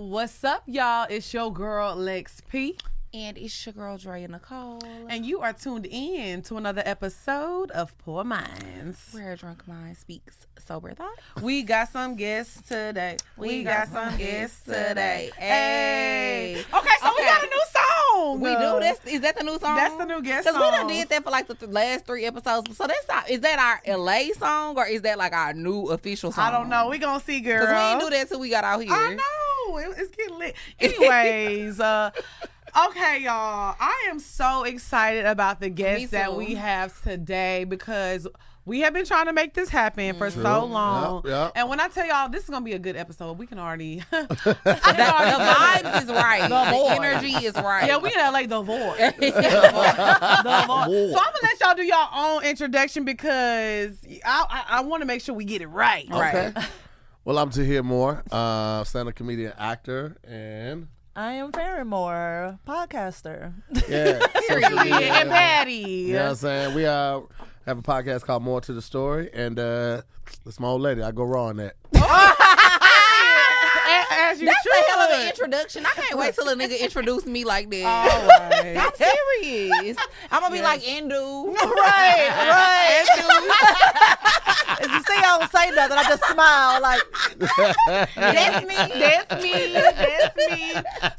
What's up, y'all? It's your girl, Lex P. And it's your girl, Drea Nicole. And you are tuned in to another episode of Poor Minds, where a drunk mind speaks sober thought. We got some guests today. We got some guests today. Hey. Okay, so we got a new song. We do? Is that the new song? That's the new guest song. Because we done did that for like the last 3 episodes. So that's not, is that our LA song or is that like our new official song? I don't know. We gonna see, girl. Because we didn't do that till we got out here. I know. It's getting lit. Anyways, okay, y'all. I am so excited about the guests that we have today because we have been trying to make this happen for so long. Yep. And when I tell y'all this is going to be a good episode, we can already... the vibes is right. The energy is right. Yeah, we in LA, the void. The void. So I'm going to let y'all do your own introduction because I want to make sure we get it right. Okay. Well, I'm Tahir Moore, stand-up comedian, actor, and... I am Farren Moore, podcaster. Yeah. And Patty. You know what I'm saying? We have a podcast called More to the Story, and it's my old lady. I go raw on that. As you That's should. a hell of an introduction. I can't wait till a nigga introduce me like that. All right. I'm serious. I'm going to be like, Indu. Right. As you see, I don't say nothing. I just smile like, That's me.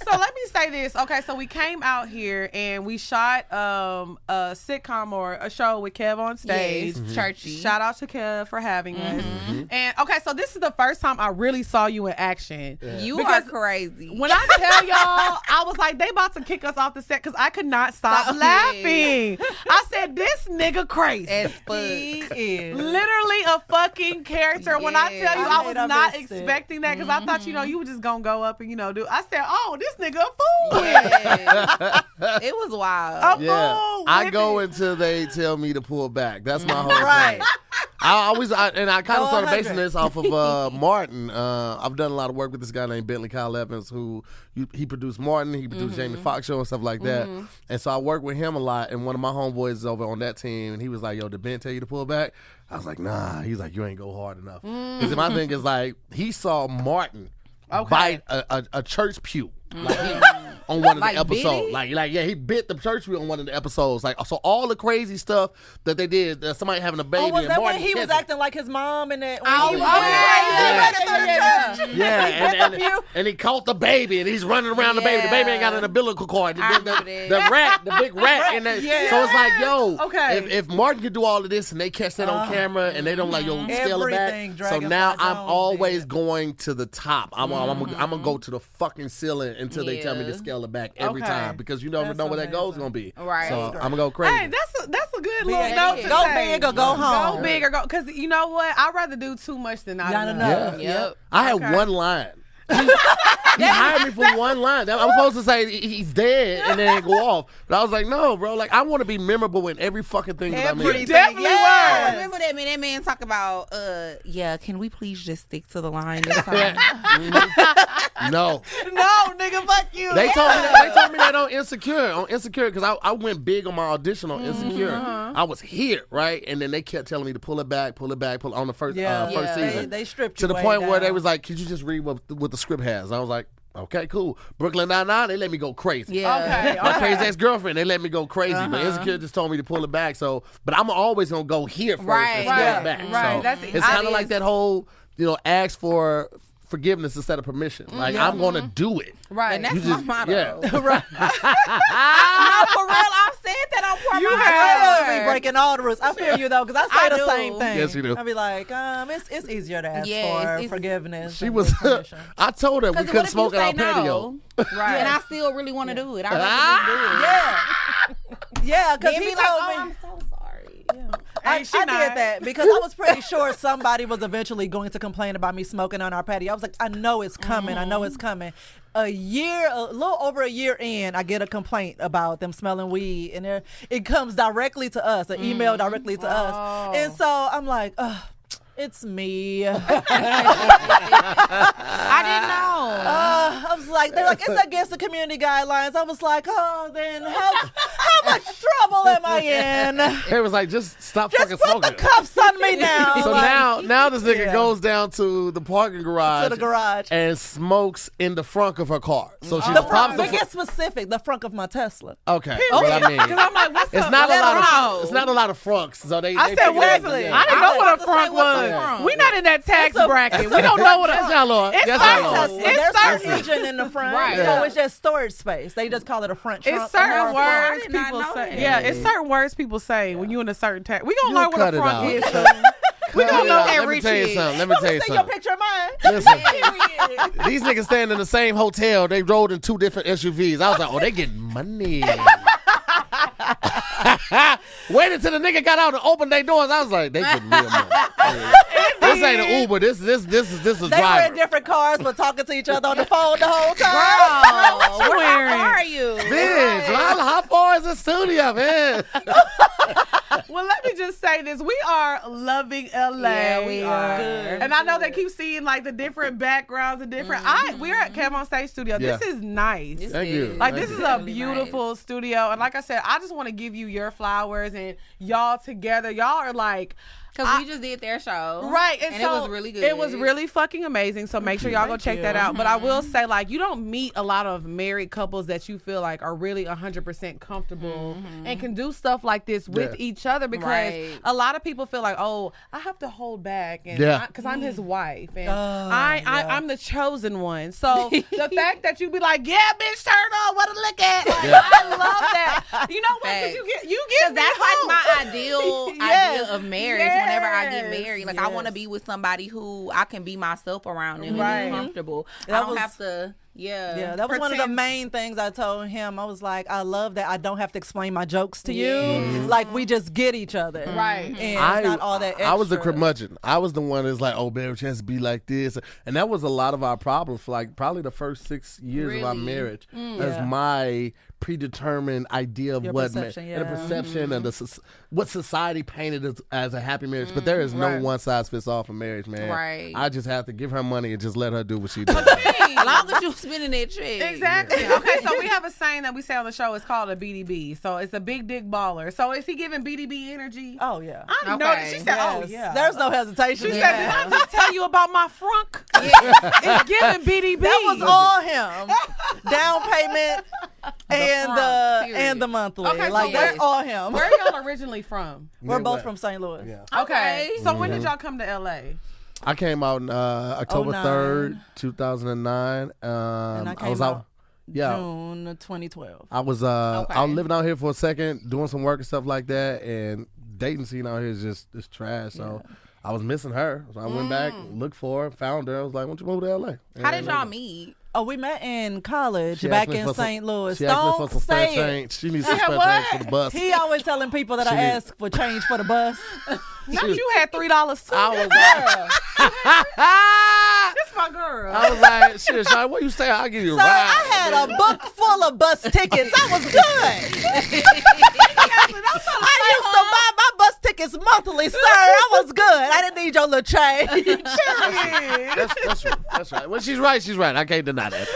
So let me say this. Okay, so we came out here and we shot a sitcom or a show with Kev on stage. Yes, churchy. Shout out to Kev for having us. And okay, so this is the first time I really saw you in action. Yeah. You are crazy. When I tell y'all, I was like, they about to kick us off the set because I could not stop laughing. I said, this nigga crazy. As fuck. he is. Literally a fucking character. When I tell you, I was I not missed it. expecting that because I thought, you were just gonna go up and do. I said, oh, this nigga a fool. Yeah. It was wild. Fool. I go until they tell me to pull back. That's my whole Right. thing. I kind of started 100. basing this off of Martin. I've done a lot of work with this guy named Bentley Kyle Evans, he produced Martin, he produced Jamie Foxx show and stuff like that. And so I worked with him a lot, and one of my homeboys is over on that team, and he was like, yo, did Ben tell you to pull back? I was like, nah. He's like, you ain't go hard enough. Because my thing is like, he saw Martin bite a church pew. On one of Like, the bit episodes, it? he bit the church pew on one of the episodes. Like, so all the crazy stuff that they did, somebody having a baby. Oh, was and that Martin when he was catching- acting like his mom and that? Oh, He was and he caught the baby and he's running around the baby. The baby ain't got an umbilical cord. The big rat. And so it's like, yo, if Martin could do all of this and they catch that on camera and they don't like, yo, scale it Everything back. So now Dragonfly I'm Jones always did. going to the top. I'm gonna go to the fucking ceiling until they tell me to scale it back every time because you never That's know where that amazing. go's gonna be. Right. So I'm gonna go crazy. Hey, that's a good little Yeah, note to go say. big or go home. Go big or go, because you know what? I'd rather do too much than not Not enough. enough. Yep. I had one line. He hired me for one line. I was supposed to say he's dead and then go off. But I was like, no, bro. Like, I want to be memorable in every fucking thing that I make. Everything. Definitely I were. remember that man. That man talk about, can we please just stick to the line this time? No. No, nigga, fuck you. They told me that on Insecure, because I went big on my audition on Insecure. I was here, right? And then they kept telling me to pull it back on the first season. They stripped you to the way point where down. they was like, could you just read what the script has? I was like, okay, cool. Brooklyn Nine-Nine, they let me go crazy. Yeah. My crazy ex-girlfriend, they let me go crazy. But Insecure just told me to pull it back. So, but I'm always going to go here first and scale it back. Right. So That's- it's kind of like that whole, ask for forgiveness instead of permission. Like, I'm going to do it. Right. And that's You just- my motto. yeah. No, for real, I've said that on Poor You Minds. have. I be breaking all the rules. I feel you though, because I say I the do. same thing. Yes, you do. I be like, it's easier to ask Yes, for it's- forgiveness. She than was. permission. I told her we Because couldn't what if you smoke at our say patio. no? Right. And I still really want to do it. I rather just do it. Yeah, because Then he be like, told oh, me. I'm so sorry. I Ain't she did not? that because I was pretty sure somebody was eventually going to complain about me smoking on our patio. I was like, I know it's coming. I know it's coming. A little over a year in, I get a complaint about them smelling weed, and it comes directly to us, an email directly to us. And so I'm like, It's me. I didn't know. I was like, they're like, it's against the community guidelines. I was like, oh, then how much trouble am I in? It was like, just stop Just fucking put smoking. the cuffs on me now. So Like, now this nigga Yeah. goes down to the parking garage. to the garage. And smokes in the front of her car. So she The props front, the to get specific, the front of my Tesla. Okay, what I mean. Because I'm like, what's It's up? not a Let lot her of know. it's not a lot of frunks. So they I said, what is Exactly. it? I didn't know I what a was about to front say, what's a was. front? We not in that tax It's a- bracket. it's We a- don't know what Yes, a y'all Lord. It's Yes, certain- y'all Tesla. Lord. It's There's certain- no engine in the front, Right. so it's just storage space. They just call it a front trunk. It's certain or a front. I words did not people know say. that. Yeah, it's certain words people say when you in a certain tax. We gonna You'll learn what cut a it front out. is. We Cut gonna it know out. that Let me tell you Richie. something. Let me tell you See your something. picture of mine. Listen, these niggas staying in the same hotel. They rode in 2 different SUVs. I was like, oh, they getting money. Waited until the nigga got out and opened their doors. I was like, they getting real money. This ain't an Uber. This is a They were in driver. different cars, but talking to each other on the phone the whole time. Girl, you where wearing? are you? Bitch, how far is the studio, man? Well, let me just say this: we are loving LA. Yeah, we are. Good. And I know they keep seeing like the different backgrounds and different. We're at Kev on Stage Studio. Yeah. This is nice. This Thank is you. Like, Thank this you. is a really beautiful nice. studio. And like I said, I just want to give you your flowers, and y'all together, y'all are like, Because we just did their show. right. And so it was really good. It was really fucking amazing. So make sure y'all go check that out. But I will say, like, you don't meet a lot of married couples that you feel like are really 100% comfortable and can do stuff like this with each other, because Right. a lot of people feel like, oh, I have to hold back, and Yeah. because I'm his wife, and yeah. I'm the chosen one. So the fact that you be like, yeah, bitch, turn on, what to look at. Like, Yeah. I love that. You know what? Because Facts. you get That's like my ideal Yes. idea of marriage. Whenever I get Yes. married, like I want to be with somebody who I can be myself around and Right. be comfortable. I That don't was- have to. Yeah, that was one of the Pretend- main things I told him. I was like, I love that I don't have to explain my jokes to you. Like, we just get each other. Right. And it's not all that extra. I was the curmudgeon. I was the one that's like, oh, baby, she has to be like this. And that was a lot of our problems for like probably the first 6 years of our Really? marriage. Yeah. That's my predetermined idea of Your what perception, and the yeah. perception and what society painted as a happy marriage. But there is no Right. one size fits all for marriage, man. Right. I just have to give her money and just let her do what she does. As long as you spending that check. Exactly. Okay, so we have a saying that we say on the show. It's called a BDB. So it's a big dick baller. So is he giving BDB energy? Oh, yeah. I know. Okay. She said, "Oh Yes. yeah." There's no hesitation. She in said, that. "Did I just tell you about my frunk?" It's giving BDB. That was all him. Down payment and front, the period. and the monthly. Okay, so like, where's- that's all him. Where are y'all originally from? We're both Midwest. from St. Louis. Yeah. Okay. Okay. So when did y'all come to LA? I came out October 09. 3rd, 2009. And I I came was out out. Yeah. June of 2012. I was I Okay. was living out here for a second, doing some work and stuff like that, and dating scene out here is just trash. So I was missing her. So I went back, looked for her, found her. I was like, "Why don't you move to LA?" How And did y'all meet? Oh, we met in college she back asked me in for some- St. Louis. She asked me Don't for some spare say it. change. She needs some Yeah, spare what? change for the bus. He always telling people that I She- ask for change for the bus. Now you had $3 too. I was like, This my girl. I was like, shit, Sean, what you say? I'll give you a Sir, ride. I had a book full of bus tickets. I was good. I used to buy my bus tickets monthly, sir. I was good. I didn't need your little change. That's right. Well, she's right. She's right. I can't deny that.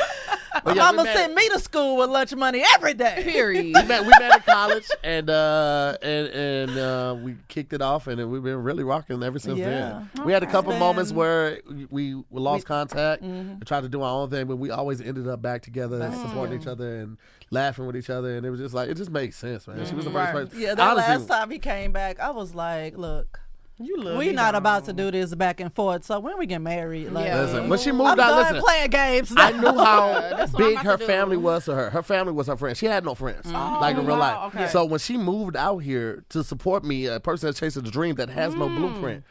My But yeah, we mama met- sent me to school with lunch money every day. Period. we met in college, and we kicked it off, and we've been really rocking ever since Yeah. then. We had a couple Been- moments where we lost contact and tried to do our own thing, but we always ended up back together and supporting each other and laughing with each other, and it was just like, it just makes sense, man. She was the first Right. person. Yeah, that Honestly, last time he came back, I was like, look, You love we me, not dog. about to do this back and forth. So when we get married, like, Yeah. Listen, when she I'm moved out, done listen, playing games. I knew how that's what big I'm her about to do. family was to her. Her family was her friend. She had no friends, like in real wow, life. okay. So when she moved out here to support me, a person that's chasing a dream that has no blueprint,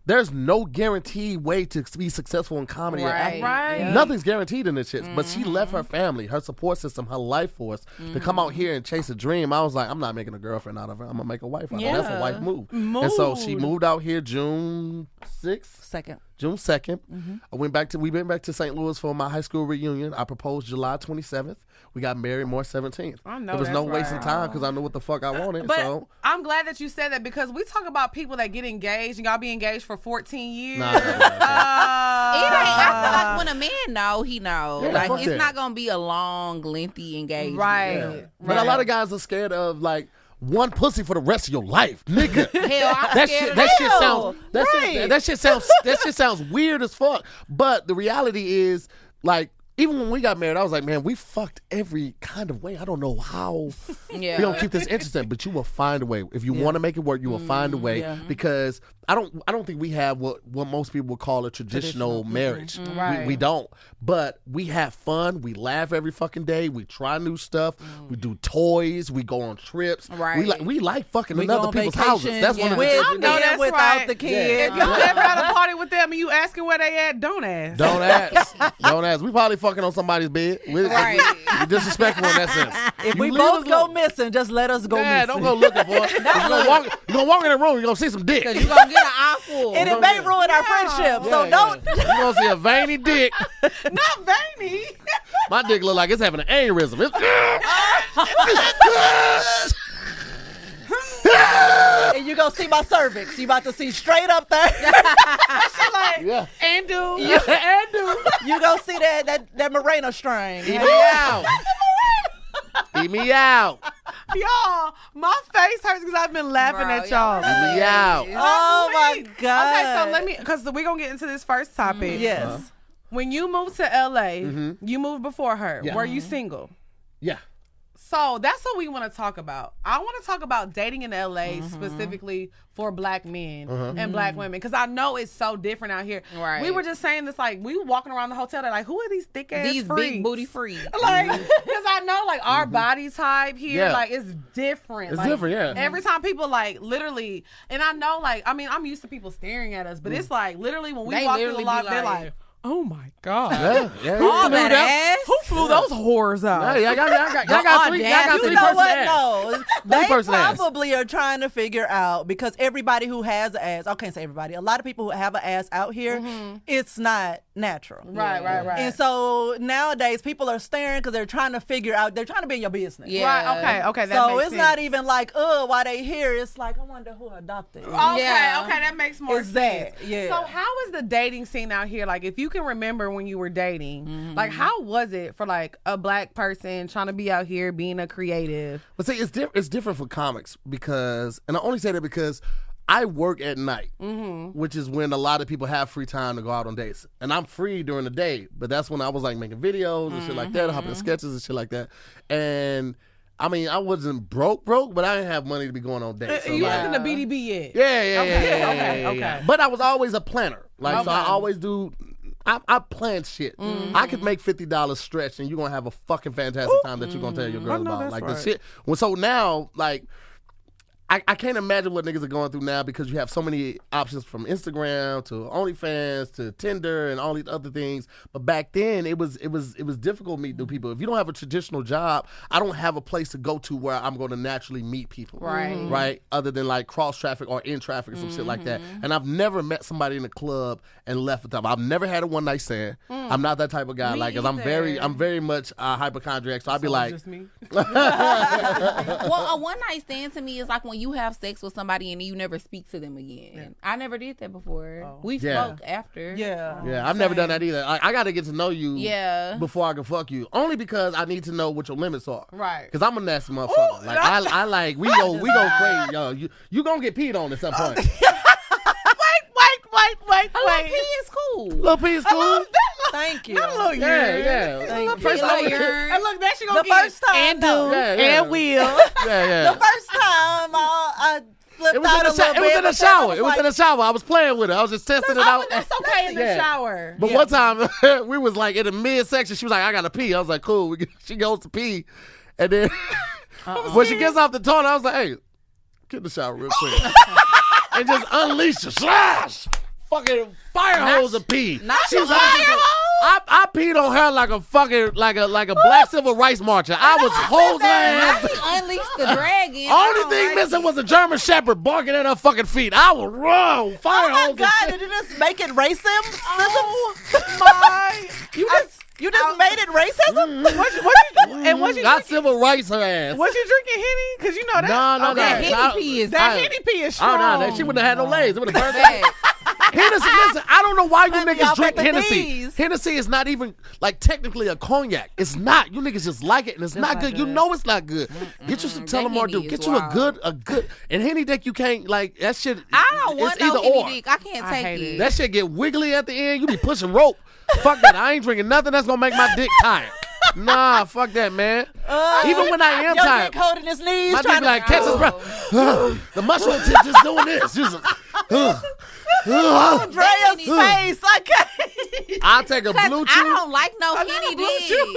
there's no guaranteed way to be successful in comedy. or Right. acting. Right. Yeah. Nothing's guaranteed in this shit. But she left her family, her support system, her life force to come out here and chase a dream. I was like, I'm not making a girlfriend out of her. I'm gonna make a wife out of her. That's a Yeah. wife move. And so she Mood. moved out here June 6th. Second. June 2nd. We went back to St. Louis for my high school reunion. I proposed July 27th. We got married March 17th. I know there was no wasting right. time because I knew what the fuck I wanted. But so I'm glad that you said that because we talk about people that get engaged and y'all be engaged for 14 years. I feel like when a man know, he know. Yeah, like fuck it's that. not gonna be a long, lengthy engagement. Right. yeah. Right. But a lot of guys are scared of like one pussy for the rest of your life, nigga. Hell, I'm That scared shit, of that shit Hell, sounds that right. shit, that shit sounds weird as fuck. But the reality is, like, even when we got married, I was like, man, we fucked every kind of way. I don't know how Yeah. we don't keep this interesting, but you will find a way. If you want to make it work, you will find a way because I don't think we have what most people would call a traditional marriage. Right. We don't. But we have fun. We laugh every fucking day. We try new stuff. We do toys. We go on trips. Right. We like fucking We in go other on people's vacation, houses. That's one of the with things. I know and that's without right. the kids. If y'all ever at a party with them and you asking where they at, don't ask. Don't ask. Don't ask. We probably fucking on somebody's bed. We disrespectful in that sense. If You we leave both us go alone. missing, just let us go Yeah, missing. don't go looking for it. You're gonna walk in the room, you're gonna see some dick. Cause you gonna get an eyeful. And it may ruin our friendship, so don't. You're gonna see a veiny dick. Not veiny. My dick look like it's having an aneurysm. And you gonna see my cervix. You about to see straight up there. Like, Yeah. and do. You gonna see that Moreno string. Eat me out. Eat me out. Y'all, my face hurts because I've been laughing Bro, at y'all. Eat me out. Oh my God. Okay, so let me, because we're going to get into this first topic. Yes. When you moved to LA, you moved before her. Yeah. Were you single? Yeah. So that's what we want to talk about. I want to talk about dating in LA specifically for black men and black women because I know it's so different out here. Right. We were just saying this, like, we were walking around the hotel. They're like, who are these thick ass These freaks? big booty freaks. Like, because I know, like, our body type here, Yeah. like, it's different. It's Like, different, yeah. Every time people, like, literally, and I know, like, I mean, I'm used to people staring at us, but it's like, literally, when we They walk through literally the lot, be they're like- like, oh my God. Yeah. All that ass. Who flew those whores out? Yeah, y'all got three You person know what? ass. No, they person ass. probably are trying to figure out because everybody who has an ass, I can't say everybody, a lot of people who have an ass out here, it's not natural. Right. And so nowadays people are staring because they're trying to figure out, they're trying to be in your business. Yeah. Right, okay, that So makes it's sense. not even like, why they here. It's like, I wonder who adopted. Okay, Yeah. okay, that makes more It's sense. that, yeah. So how is the dating scene out here? Like, if you can remember when you were dating, like, how was it for, like, a black person trying to be out here being a creative? But see, it's different for comics because, and I only say that because I work at night, which is when a lot of people have free time to go out on dates. And I'm free during the day, but that's when I was like making videos and shit like that, hopping in sketches and shit like that. And I mean, I wasn't broke, but I didn't have money to be going on dates. So you like, wasn't a BDB yet. yeah. But I was always a planner. Like, so I Okay. always do. I plan shit. I could make $50 stretch, and you're gonna have a fucking fantastic time that you're gonna tell your girl know about. that's Like right. the shit. Well, so now, like, I can't imagine what niggas are going through now because you have so many options from Instagram to OnlyFans to Tinder and all these other things. But back then, it was difficult meeting new people. If you don't have a traditional job, I don't have a place to go to where I'm going to naturally meet people. Right. Other than like cross traffic or in traffic or some shit like that. And I've never met somebody in a club and left with them. I've never had a one night stand. I'm not that type of guy. Me Like, cause I'm either. very much hypochondriac. So I'd be like, Just me. Well, a one night stand to me is like when you have sex with somebody and you never speak to them again. I never did that before. We Yeah. spoke after. yeah, I've never done that either. I got to get to know you Yeah. before I can fuck you. Only because I need to know what your limits are. Right. Because I'm a nasty motherfucker. Like I like we go crazy, yo. You gonna get peed on at some point. Wait. A little pee is cool. Little P is cool. Thank you. Yeah. Thank you. First time, And look, that she gonna The get first time, and do no. Yeah. and will. yeah. The first time I flipped It was out in a the little it was bit, in the but then I shower. It was like, in the shower. I was playing with it. I was just testing it out. That's okay in the Yeah. shower. But one time we was like in the midsection. She was like, "I gotta pee." I was like, "Cool." She goes to pee, and then when she gets off the toilet, I was like, "Hey, get in the shower real quick," and just unleash the slash, fucking fire hose of pee. Not She was the like, fire hose. I peed on her like a fucking like a black civil rights marcher. I was hosing her ass. He unleashed the dragon. Only thing missing was a German Shepherd barking at her fucking feet. I was wrong. Fire hose. Oh my God! Did you just make it racism? Oh my! You just made it racism? What you got civil rights her ass. Was you drinking Henny? Because you know that. No. That Henny pee is strong. Oh no, she wouldn't have had no legs. It would have burned. Hennessy, listen, I don't know why you niggas drink Hennessy. Hennessy is not even like technically a cognac. It's not. You niggas just like it and it's not good. You know it's not good. Get you some Tullamore Dew. Get you a good and Henny dick you can't like that shit. I don't want no Henny dick. I can't take it. That shit get wiggly at the end. You be pushing rope. Fuck that. I ain't drinking nothing that's gonna make my dick tired. Nah, fuck that, man. Even when I am tired, holding his knees, my dick like catch his breath. The mushroom tip just doing this. Just Andrea's face. I can't. I'll take a blue chew. I don't like no Henny dick.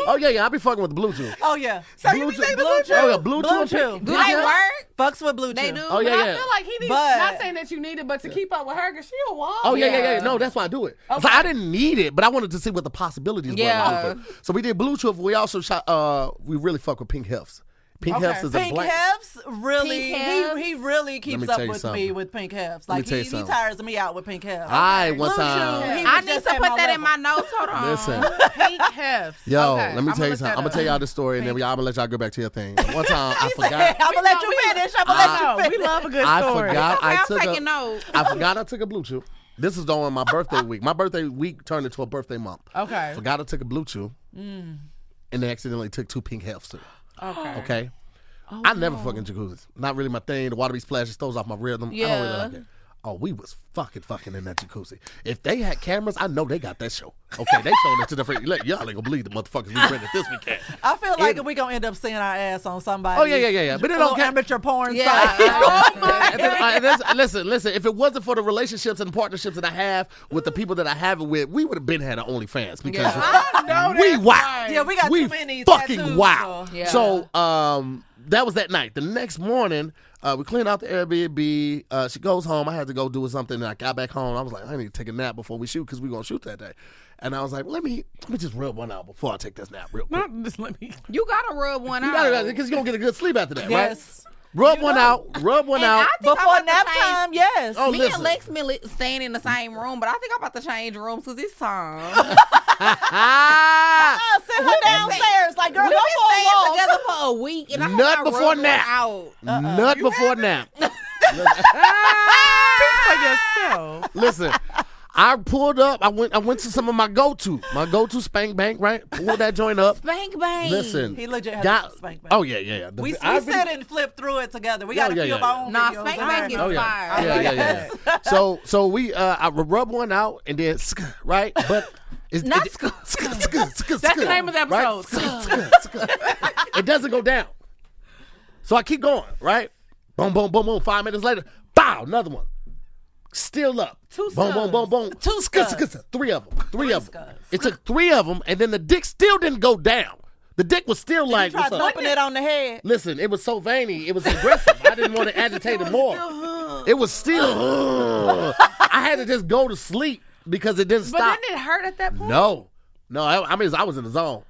Oh yeah, I be fucking with the blue chew. Oh yeah. So you be saying the blue chew? Oh yeah, blue chew. Do they work? Fucks with blue chew. They do. Oh yeah, I feel like he needs, not saying that you need it, but to keep up with her, because she a wall. Oh yeah. No, that's why I do it. Okay. So I didn't need it, but I wanted to see what the possibilities were. So we did blue chew. We also shot. We really fuck with pink hefts. Pink hefts is a black. Pink hefts really. Pink hefts? He really keeps up with me with pink hefts. Like he tires me out with pink hefts. One time. I need to put that in my notes. Hold on. Listen. Pink hefts. Yo, let me tell you something. I'm gonna tell y'all this story, and then I'm gonna let y'all go back to your thing. One time, I forgot. I'm gonna let you finish. We love a good story. I forgot. I'm taking notes. I forgot I took a blue chew. This is during my birthday week. My birthday week turned into a birthday month. Okay. Forgot I took a blue chew, and then accidentally took 2 pink hefts too. Okay. Oh, I never fucking jacuzzis. Not really my thing. The water be splashing, throws off my rhythm. Yeah. I don't really like it. Oh, we was fucking in that jacuzzi. If they had cameras, I know they got that show. Okay, they showing it to the friend. Look, y'all ain't gonna believe the motherfuckers we rented this weekend. I feel like we gonna end up seeing our ass on somebody. Oh yeah. But it don't amateur porn Yeah. site. Listen. If it wasn't for the relationships and partnerships that I have with the people that I have it with, we would have been had an OnlyFans because we wow. Yeah, we got too many fucking tattoos, wow. Yeah. So that was that night. The next morning, we cleaned out the Airbnb. She goes home. I had to go do something. And I got back home. I was like, I need to take a nap before we shoot because we're going to shoot that day. And I was like, let me just rub one out before I take this nap real quick. You got to rub one out. Because you're going to get a good sleep after that, Yes. right? Rub one out. Before nap time, yes. Oh, Me listen. and Lex been staying in the same room, but I think I'm about to change rooms because it's time. Send her downstairs. Like, girl, We've go been for a staying walk. together for a week, and I have Nut not before rubbed nap. one out. Nut before nap. For yourself. Listen, I pulled up. I went to some of my go-to spank bank, right? Pulled that joint up. Spank bang. Listen. He legit has a spank bank. Oh, yeah. We sit and flip through it together. We got a few of our own Nah, videos. spank bang is fire. Yeah. So we I rub one out and then right, but it's Not That's the name of the episode. Right? It doesn't go down. So I keep going, right? Boom, boom, boom, boom. 5 minutes later, bow, another one. Still up. Boom. 2 scuds. 3 of them. It took 3 of them, and then the dick still didn't go down. The dick was still like, Try thumping it on the head. Listen, it was so veiny. It was aggressive. I didn't want to agitate it more. It was still. I had to just go to sleep because it didn't stop. But didn't it hurt at that point? No. I mean, I was in the zone.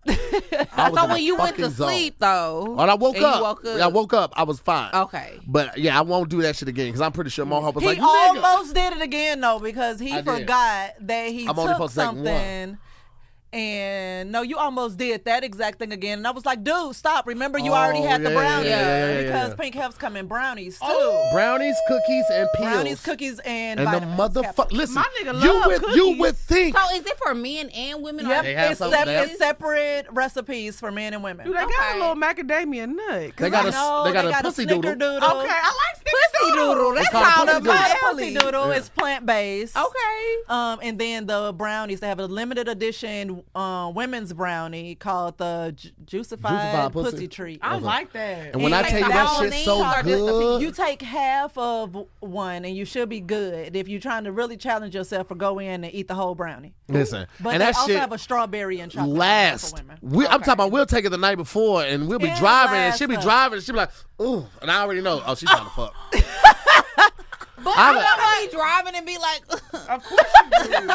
So when you went to sleep, though, when I woke and up, you woke up, I woke up, I was fine. Okay. But yeah, I won't do that shit again because I'm pretty sure my hope was He like, almost did it again though because he I did. forgot that he I'm only took supposed to take one. something. And no, you almost did that exact thing again. And I was like, dude, stop. Remember, you already had the brownies. Because pink hefts come in brownies, too. Brownies, cookies, and peels. Brownies, cookies, and the vitamins. motherfucker. Listen, My nigga love you would think. So is it for men and women? Yep, They have it's something separate, separate recipes for men and women. Dude, they got a little macadamia nut. They got a pussy doodle. Okay, I like Pussy doodle. That's called all pussy up doodle. my Pussy alley. doodle is plant-based. Okay. And then the brownies, they have a limited edition women's brownie called the Juicified Pussy Treat. I like that. And when I tell you that shit's so good. You take half of one and you should be good if you're trying to really challenge yourself or go in and eat the whole brownie. Listen, But and they that also shit have a strawberry and chocolate last. for women. I'm talking about we'll take it the night before and we'll be It driving and lasts she'll be up. driving and she'll be like, ooh, and I already know, oh, she's trying to fuck. But I don't want driving and be like, Of course you do.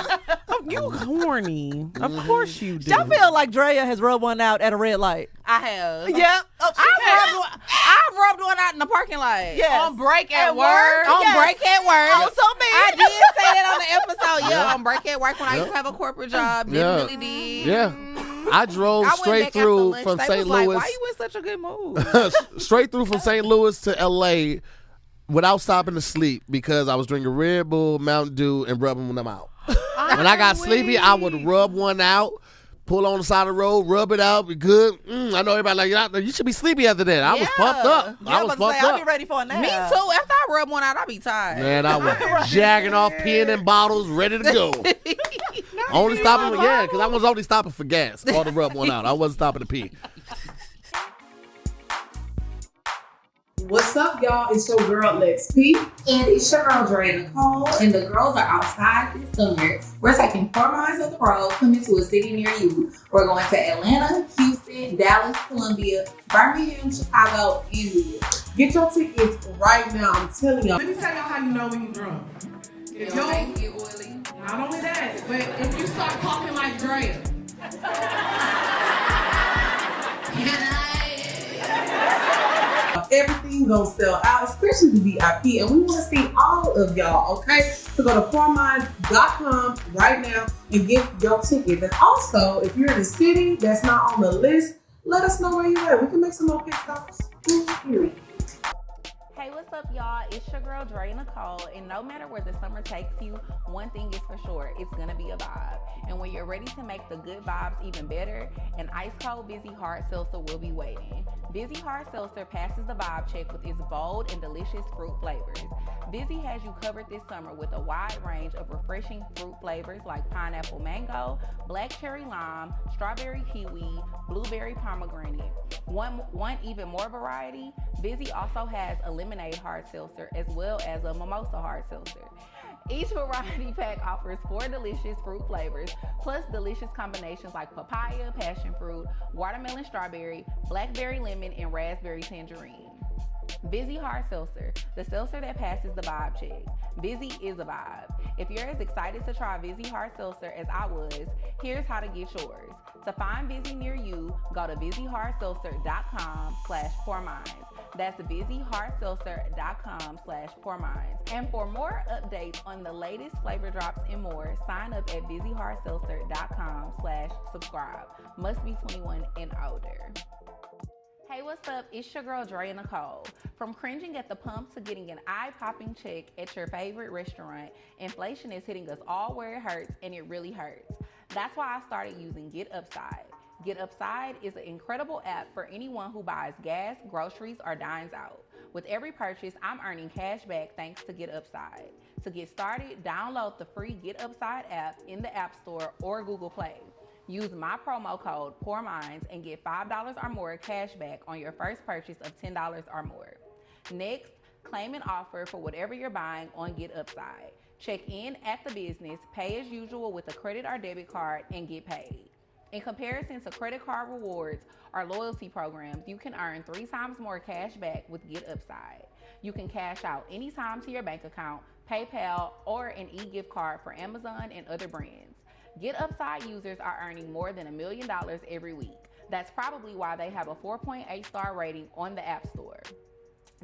You corny. Of course you do. Y'all feel like Drea has rubbed one out at a red light? I have. Yep. Oh, I've rubbed one out in the parking lot. yes. On break at work. On Yes. break at work. Oh, so me. I did say that on the episode. Yeah, on break at work when I used to have a corporate job. Yeah. Definitely did. Yeah. I drove I went straight back after through lunch. from They St. was like, Louis. why you in such a good mood? Straight through from St. Louis to LA without stopping to sleep because I was drinking Red Bull, Mountain Dew, and rubbing them out. When I got sleepy, I would rub one out, pull on the side of the road, rub it out, be good. I know everybody like, you should be sleepy after that. I was pumped up. I was pumped I'll up. be ready for a nap. Me too. After I rub one out, I be tired. Man, I was jagging off, peeing in bottles, ready to go. Only stopping, because I was only stopping for gas or to rub one out. I wasn't stopping to pee. What's up, y'all? It's your girl Lex P. And it's your girl, Dre Nicole, and the girls are outside this summer. We're taking 4 miles of the road, coming to a city near you. We're going to Atlanta, Houston, Dallas, Columbia, Birmingham, Chicago, and New York. Get your tickets right now. I'm telling y'all. Let me tell y'all how you know when you're drunk. If It'll make you oily. not only that, but if you start talking like Drea. Everything gonna sell out, especially the VIP, and we want to see all of y'all, okay? So go to pourminds.com right now and get your tickets. And also, if you're in a city that's not on the list, let us know where you're at. We can make some more pit stops. Period. Hey, what's up, y'all? It's your girl, Dre Nicole, and no matter where the summer takes you, one thing is for sure, it's gonna be a vibe. And when you're ready to make the good vibes even better, an ice-cold Vizzy Hard Seltzer will be waiting. Vizzy Hard Seltzer passes the vibe check with its bold and delicious fruit flavors. Vizzy has you covered this summer with a wide range of refreshing fruit flavors like pineapple mango, black cherry lime, strawberry kiwi, blueberry pomegranate. One even more variety, Vizzy also has a lemonade hard seltzer as well as a mimosa hard seltzer. Each variety pack offers 4 delicious fruit flavors, plus delicious combinations like papaya, passion fruit, watermelon strawberry, blackberry lemon, and raspberry tangerine. Vizzy Hard Seltzer, the seltzer that passes the vibe check. Vizzy is a vibe. If you're as excited to try Vizzy Hard Seltzer as I was, here's how to get yours. To find Vizzy near you, go to VizzyHardSeltzer.com/pourminds. That's VizzyHardSeltzer.com/pourminds. And for more updates on the latest flavor drops and more, sign up at VizzyHardSeltzer.com/subscribe. Must be 21 and older. Hey, what's up? It's your girl, Dre Nicole. From cringing at the pump to getting an eye-popping check at your favorite restaurant, inflation is hitting us all where it hurts, and it really hurts. That's why I started using Get Upside. Get Upside is an incredible app for anyone who buys gas, groceries, or dines out. With every purchase, I'm earning cash back thanks to Get Upside. To get started, download the free Get Upside app in the App Store or Google Play. Use my promo code POURMINDS and get $5 or more cash back on your first purchase of $10 or more. Next, claim an offer for whatever you're buying on Get Upside. Check in at the business, pay as usual with a credit or debit card, and get paid. In comparison to credit card rewards or loyalty programs, you can earn 3 times more cash back with Get Upside. You can cash out anytime to your bank account, PayPal, or an e-gift card for Amazon and other brands. Get Upside users are earning more than $1 million every week. That's probably why they have a 4.8 star rating on the App Store.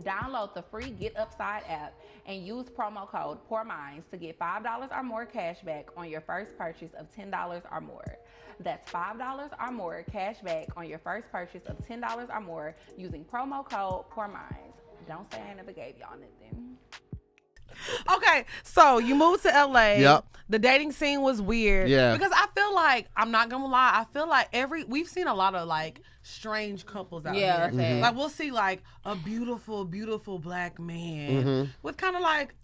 Download the free Get Upside app and use promo code POURMINDS to get $5 or more cash back on your first purchase of $10 or more. That's $5 or more cash back on your first purchase of $10 or more using promo code POURMINDS. Don't say I never gave y'all nothing. Okay, so you moved to LA. Yep. The dating scene was weird. Yeah. Because I feel like, I'm not gonna lie, I feel like we've seen a lot of like strange couples out here. Mm-hmm. Like we'll see like a beautiful, beautiful black man with kind of like,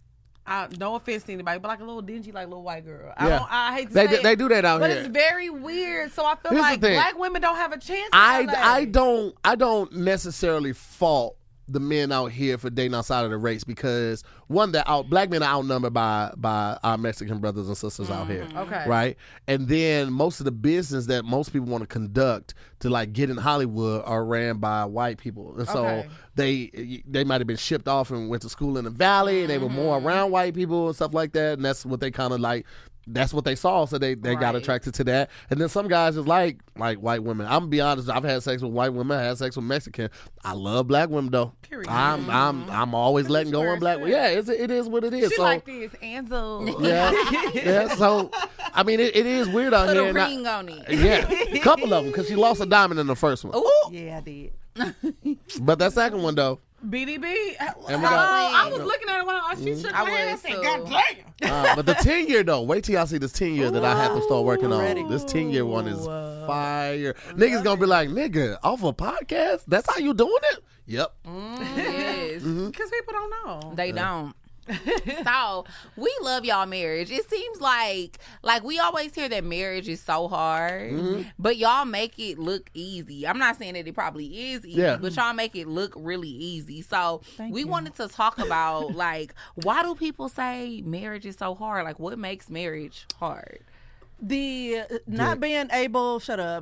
no offense to anybody, but like a little dingy, like little white girl. Yeah. I hate to They say do- they do that out but here. it's very weird. So I feel Here's the like thing. black women don't have a chance in LA. I don't necessarily fault the men out here for dating outside of the race because one, black men are outnumbered by our Mexican brothers and sisters out here. Okay. Right? And then most of the business that most people want to conduct to like get in Hollywood are ran by white people. And so they might have been shipped off and went to school in the Valley and they were more around white people and stuff like that. And that's what they kind of like. That's what they saw, so they got attracted to that. And then some guys just like white women. I'm gonna be honest, I've had sex with white women, I had sex with Mexican. I love black women though. Period. I'm always letting go on black women. Yeah, it is what it is. She so, like this, Anzo. Yeah. So I mean, it is weird out Put here. a ring on it. Yeah, a couple of them because she lost a diamond in the first one. Ooh. Yeah, I did. But that second one though. BDB. And we got- I was looking at it when she shook I her head. I was said, too. God damn. But the 10-year though, wait till y'all see this 10-year that I have to start working on. ready. This 10-year one is fire. Niggas gonna be like, nigga, off a podcast? That's how you doing it? Yep. Yes. Because people don't know. They don't. So we love y'all marriage. It seems like we always hear that marriage is so hard, but y'all make it look easy. I'm not saying that it probably is easy, but y'all make it look really easy. So we wanted to talk about like, why do people say marriage is so hard? Like, what makes marriage hard? Not being able to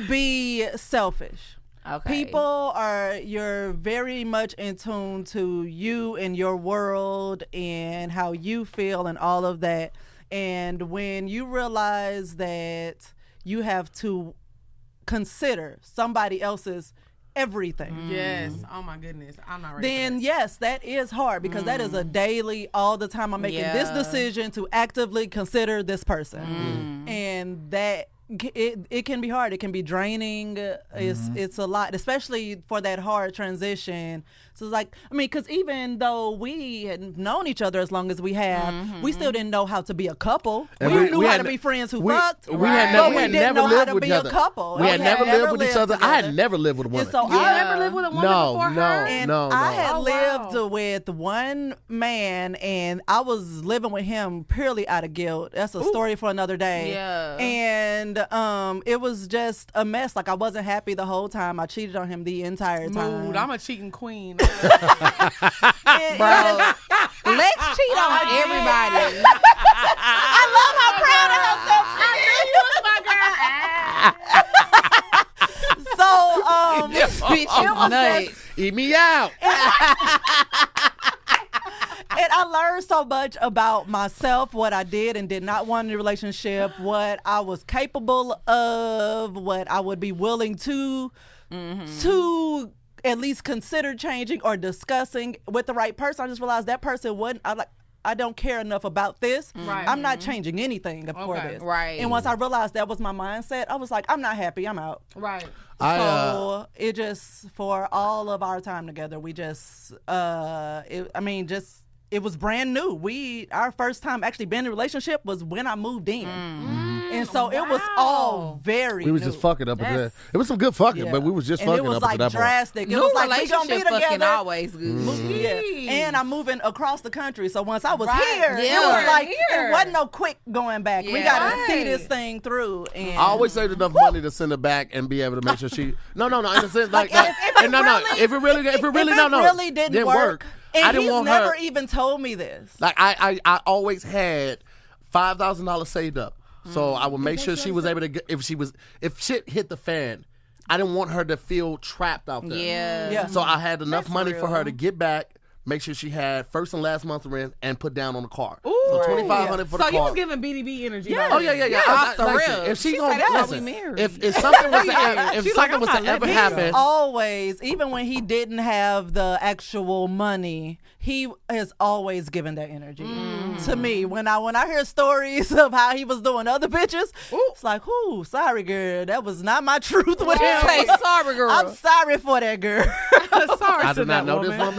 be selfish. Okay. You're very much in tune to you and your world and how you feel and all of that. And when you realize that you have to consider somebody else's everything. Yes. Oh my goodness. I'm not ready. Then yes, that is hard because that is a daily, all the time I'm making this decision to actively consider this person. And that it can be hard. It can be draining. It's a lot, especially for that hard transition. So it's like, I mean, because even though we had known each other as long as we have, we still didn't know how to be a couple. And we knew how had to be friends who we, fucked. We had never, but we we had didn't never know how lived to with be each a other. couple. We had never lived with each other. I had together. never lived with a woman. And so You never lived with a woman before her? And I had Oh, lived wow. with one man, and I was living with him purely out of guilt. That's a story for another day. Yeah. And it was just a mess. Like, I wasn't happy the whole time. I cheated on him the entire time. Mood. I'm a cheating queen. Bro, let's cheat on everybody. I love how proud of herself. This bitch is nuts. Eat me out. And I learned so much about myself, what I did and did not want in a relationship, what I was capable of, what I would be willing to at least consider changing or discussing with the right person. I just realized that person wasn't. I don't care enough about this. Right. I'm not changing anything for Okay. this. Right. And once I realized that was my mindset, I was like, I'm not happy. I'm out. Right. So it just, for all of our time together, we just, it was brand new. Our first time actually being in a relationship was when I moved in. And so it was all very We was new. just fucking up. It was some good fucking, but we was just and fucking it was up like to that drastic. It New was like, we gonna be relationship fucking together. always good. Yeah. And I'm moving across the country. So once I was Right. here, Yeah. it was like, Here. it wasn't no quick going back. We Yeah. got to see Right. this thing through. And I always saved enough money to send her back and be able to make sure she. No. In a sense, like if it if it really didn't work. And I didn't he's want never her. even told me this. Like I always had $5,000 saved up, so I would make sure she was able to get, if shit hit the fan. I didn't want her to feel trapped out there. Yeah. So I had enough That's money for her real. to get back, make sure she had first and last month's rent, and put down on the car. Ooh. So Right. $2,500 for the So you car. was giving BDB energy. Yeah. Oh yeah. off the Listen, rip. if she She gonna said that's why listen, we married. if something was to if She's something like, was I'm to not ever letting happen, this Always, even when he didn't have the actual money, he has always given that energy to me. When I hear stories of how he was doing other bitches, it's like, ooh, sorry girl, that was not my truth with him. Say sorry, girl. I'm sorry for that girl. Sorry I to did not that know woman. this woman.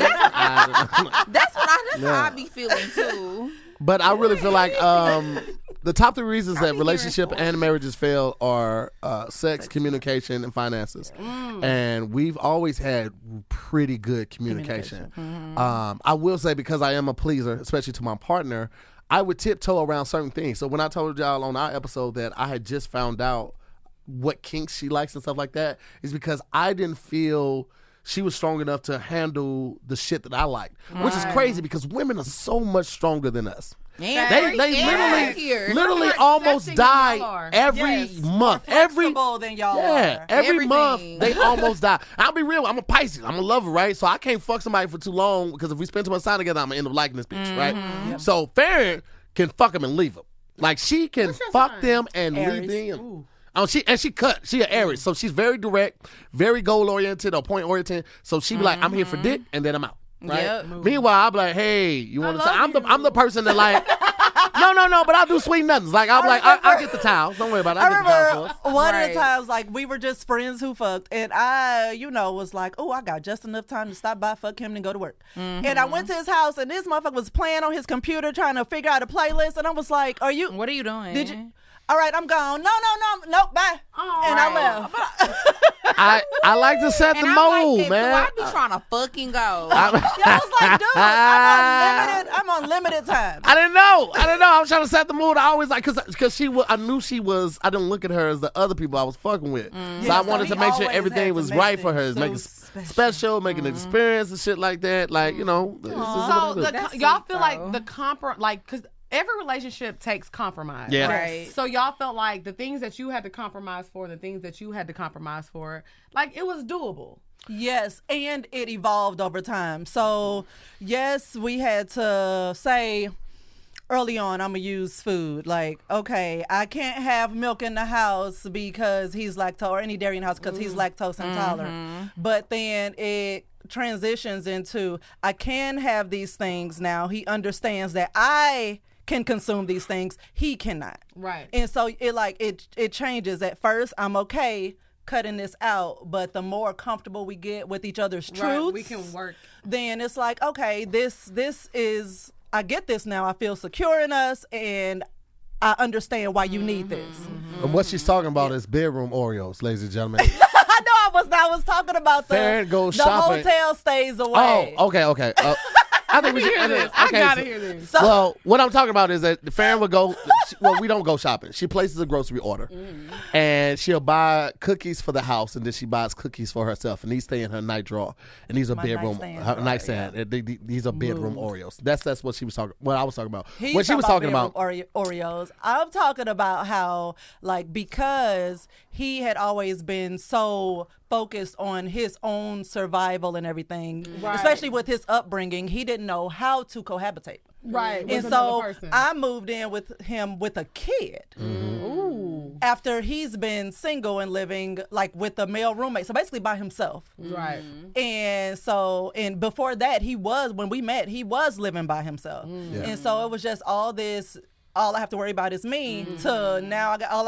That's how I be feeling too. But I really feel like the top 3 reasons that relationship and marriages fail are sex, communication, and finances. And we've always had pretty good communication. I will say, because I am a pleaser, especially to my partner, I would tiptoe around certain things. So when I told y'all on our episode that I had just found out what kinks she likes and stuff like that is because I didn't feel she was strong enough to handle the shit that I liked, which is crazy because women are so much stronger than us. Man, They literally almost die every month. Every than y'all yeah, are. every month they almost die. I'll be real. I'm a Pisces. I'm a lover, right? So I can't fuck somebody for too long because if we spend too much time together, I'm gonna end up liking this bitch, right? Yep. So Farren can fuck him and leave him. Like she can fuck them and leave them. Oh, she cut. She an Aries, so she's very direct, very goal oriented or point oriented. So she be like, I'm here for dick, and then I'm out. Right. Yep. Meanwhile, I'm like, hey, you want to? I'm the person that like, no, but I'll do sweet nothings. Like I'm like, I'll get the towels. Don't worry about it. I get the towels. One of the times, like we were just friends who fucked, and I, was like, oh, I got just enough time to stop by, fuck him, and go to work. And I went to his house, and this motherfucker was playing on his computer trying to figure out a playlist, and I was like, what are you doing? Did you? All right, I'm gone. No, bye. And I left. I like to set the mood, man. I be trying to fucking go. I was like, dude, I'm on limited time. I didn't know. I was trying to set the mood. I always like, because I knew she was, I didn't look at her as the other people I was fucking with. So I wanted to make sure everything was right for her. Make it special, make an experience and shit like that. Like, So y'all feel like the because every relationship takes compromise. Yeah. Right. So y'all felt like the things that you had to compromise for, the things that you had to compromise for, like it was doable. Yes, and it evolved over time. So, yes, we had to say early on, I'm going to use food. Like, okay, I can't have milk in the house because he's lactose, or any dairy in the house because he's lactose intolerant. But then it transitions into, I can have these things now. He understands that I can consume these things, he cannot. Right. And so it changes. At first, I'm okay cutting this out, but the more comfortable we get with each other's truths, we can work. Then it's like, okay, this is, I get this now. I feel secure in us, and I understand why you need this. And what she's talking about is bedroom Oreos, ladies and gentlemen. I know I was talking about Farren goes the shopping. hotel stays away. Oh, okay. I think we should hear this. I gotta hear this. Well, what I'm talking about is that Farren would go. We don't go shopping. She places a grocery order, and she'll buy cookies for the house, and then she buys cookies for herself, and these stay in her night drawer. And these are bedroom nightstand. These are bedroom Oreos. That's what she was talking. What I was talking about. What she was talking about Oreos. I'm talking about how, like, because he had always been so focused on his own survival and everything, especially with his upbringing, he didn't know how to cohabitate. Right. And so I moved in with him with a kid. Ooh. After he's been single and living like with a male roommate. So basically by himself. Right. And so, and before that, when we met, he was living by himself. And so it was just all this, all I have to worry about is me, to now I got all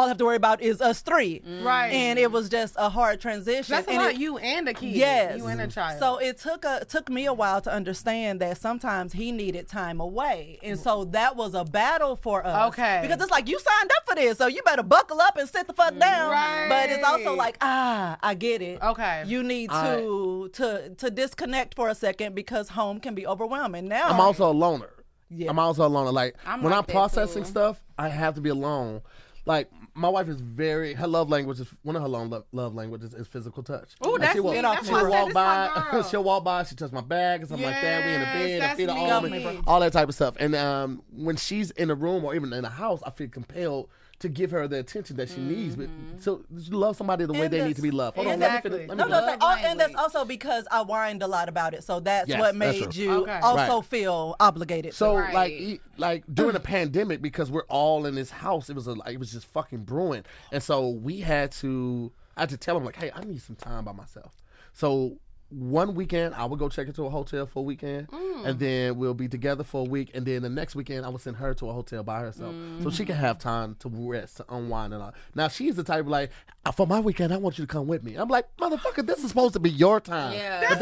I have to worry about is us three. Right. And it was just a hard transition. That's a lot, you and a kid. Yes. You and a child. So it took me a while to understand that sometimes he needed time away. And so that was a battle for us. Okay. Because it's like, you signed up for this, so you better buckle up and sit the fuck down. Right. But it's also like, I get it. Okay. You need to disconnect for a second because home can be overwhelming. Now I'm also a loner. Yeah. I'm also a loner. Like when I'm that processing too. stuff, I have to be alone. Like my wife is her love language is one of her love languages is physical touch. Oh, that's me. That's why I said walk this by. my girl. She'll walk by. She touch my bag and something like that. We in the bed. I feel me. all that type of stuff. And when she's in a room or even in a house, I feel compelled to give her the attention that she needs. But so you love somebody the way they need to be loved. Hold on, let me finish. And that's also because I whined a lot about it. So that's what made you feel obligated. So like during the pandemic, because we're all in this house, it was just fucking brewing, and so I had to tell him like, hey, I need some time by myself. So one weekend I would go check into a hotel for a weekend, and then we'll be together for a week, and then the next weekend I would send her to a hotel by herself so she can have time to rest, to unwind and all. Now she's the type like, for my weekend I want you to come with me. I'm like, motherfucker, this is supposed to be your time. Yeah. But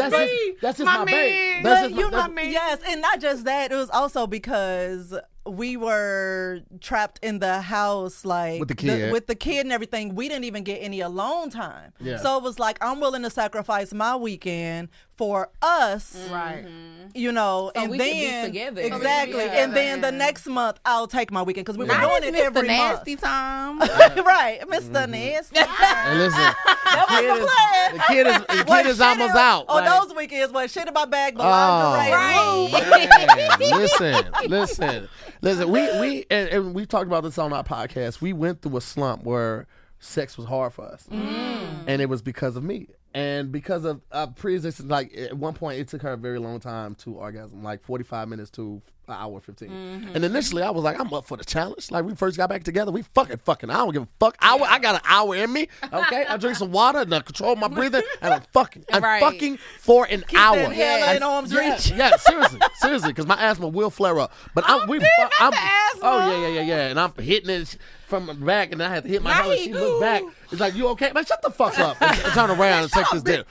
that's just my babe. Yes, and not just that, it was also because we were trapped in the house, like with the kid and everything. We didn't even get any alone time. Yeah. So it was like, I'm willing to sacrifice my weekend for us. Right. You know, So and we can then be together. exactly, Yeah. and then the next month I'll take my weekend because we were Not doing it Mr. every Nasty month. time. Right, Mr. Nasty. And listen, That was the plan. the kid is almost out. On Like, those weekends, what shit in my bag, the oh, lingerie. man, listen. We and we talked about this on our podcast. We went through a slump where sex was hard for us, and it was because of me. And because of pre-existing, like at one point, it took her a very long time to orgasm, like 45 minutes to an hour 15. And initially, I was like, I'm up for the challenge. Like we first got back together, we fucking. I don't give a fuck. I got an hour in me. Okay, I drink some water and I control my breathing, and I'm fucking. I'm fucking for an hour. That hell in arm's reach. Yeah, seriously, because my asthma will flare up. But I'm yeah, and I'm hitting it from the back, and I had to hit my her. She looked back. It's like, you okay? Man, shut the fuck up. And turn around and take this dinner.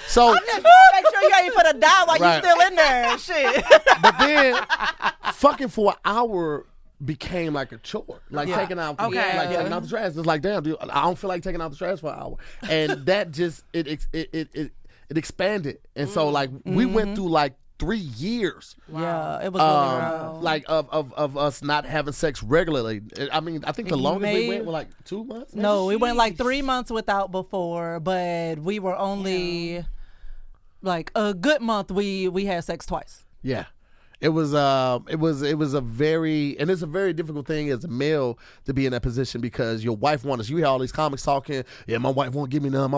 So I'm just trying to make sure you ain't finna die while Right. you still in there. Shit. but then fucking for an hour became like a chore. Like taking out taking out the trash. It's like, damn, dude, I don't feel like taking out the trash for an hour. And that just it expanded. And so like we went through like 3 years. Yeah, it was really rough. Like of us not having sex regularly. I mean, I think the longest we went was like 2 months. Maybe? No, we went like 3 months without before, but we were only like a good month. We had sex twice. Yeah. It was a very, and it's a very difficult thing as a male to be in that position because your wife wants us. You hear all these comics talking, yeah, my wife won't give me none,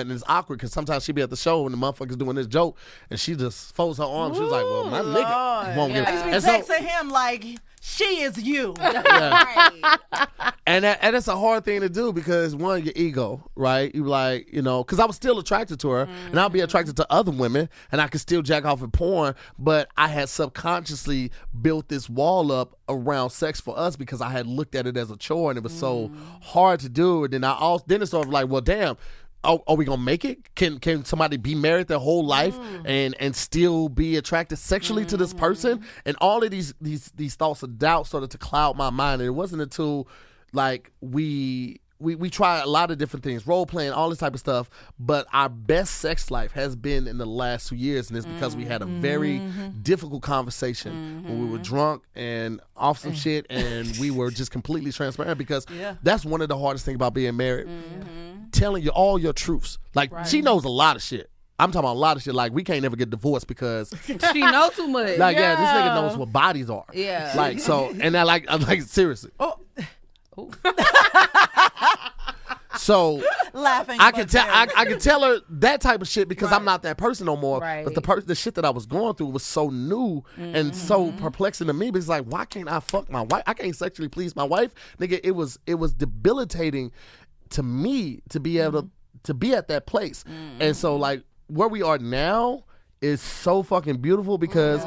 and it's awkward because sometimes she be at the show and the motherfucker's doing this joke and she just folds her arms. She's like, well, my nigga won't give me. I used to be texting him like, she is you. And that's a hard thing to do because one, your ego, right? You like, you know, because I was still attracted to her and I'll be attracted to other women and I could still jack off in porn, but I had subconsciously built this wall up around sex for us because I had looked at it as a chore and it was so hard to do. And then it's sort of like, well, damn. Are we gonna make it? Can somebody be married their whole life and still be attracted sexually to this person? And all of these thoughts of doubt started to cloud my mind. And it wasn't until like we tried a lot of different things, role playing, all this type of stuff. But our best sex life has been in the last 2 years, and it's because we had a very difficult conversation when we were drunk and off some shit, and we were just completely transparent because that's one of the hardest things about being married. Telling you all your truths. Like she knows a lot of shit. I'm talking about a lot of shit. Like we can't never get divorced because She know too much. like this nigga knows what bodies are. Yeah. Like so, and I'm like seriously. So Laughing. I can tell her that type of shit because I'm not that person no more. Right. But the shit that I was going through was so new and so perplexing to me. But it's like, why can't I fuck my wife? I can't sexually please my wife, nigga. It was debilitating to me to be able to be at that place. And so like where we are now is so fucking beautiful because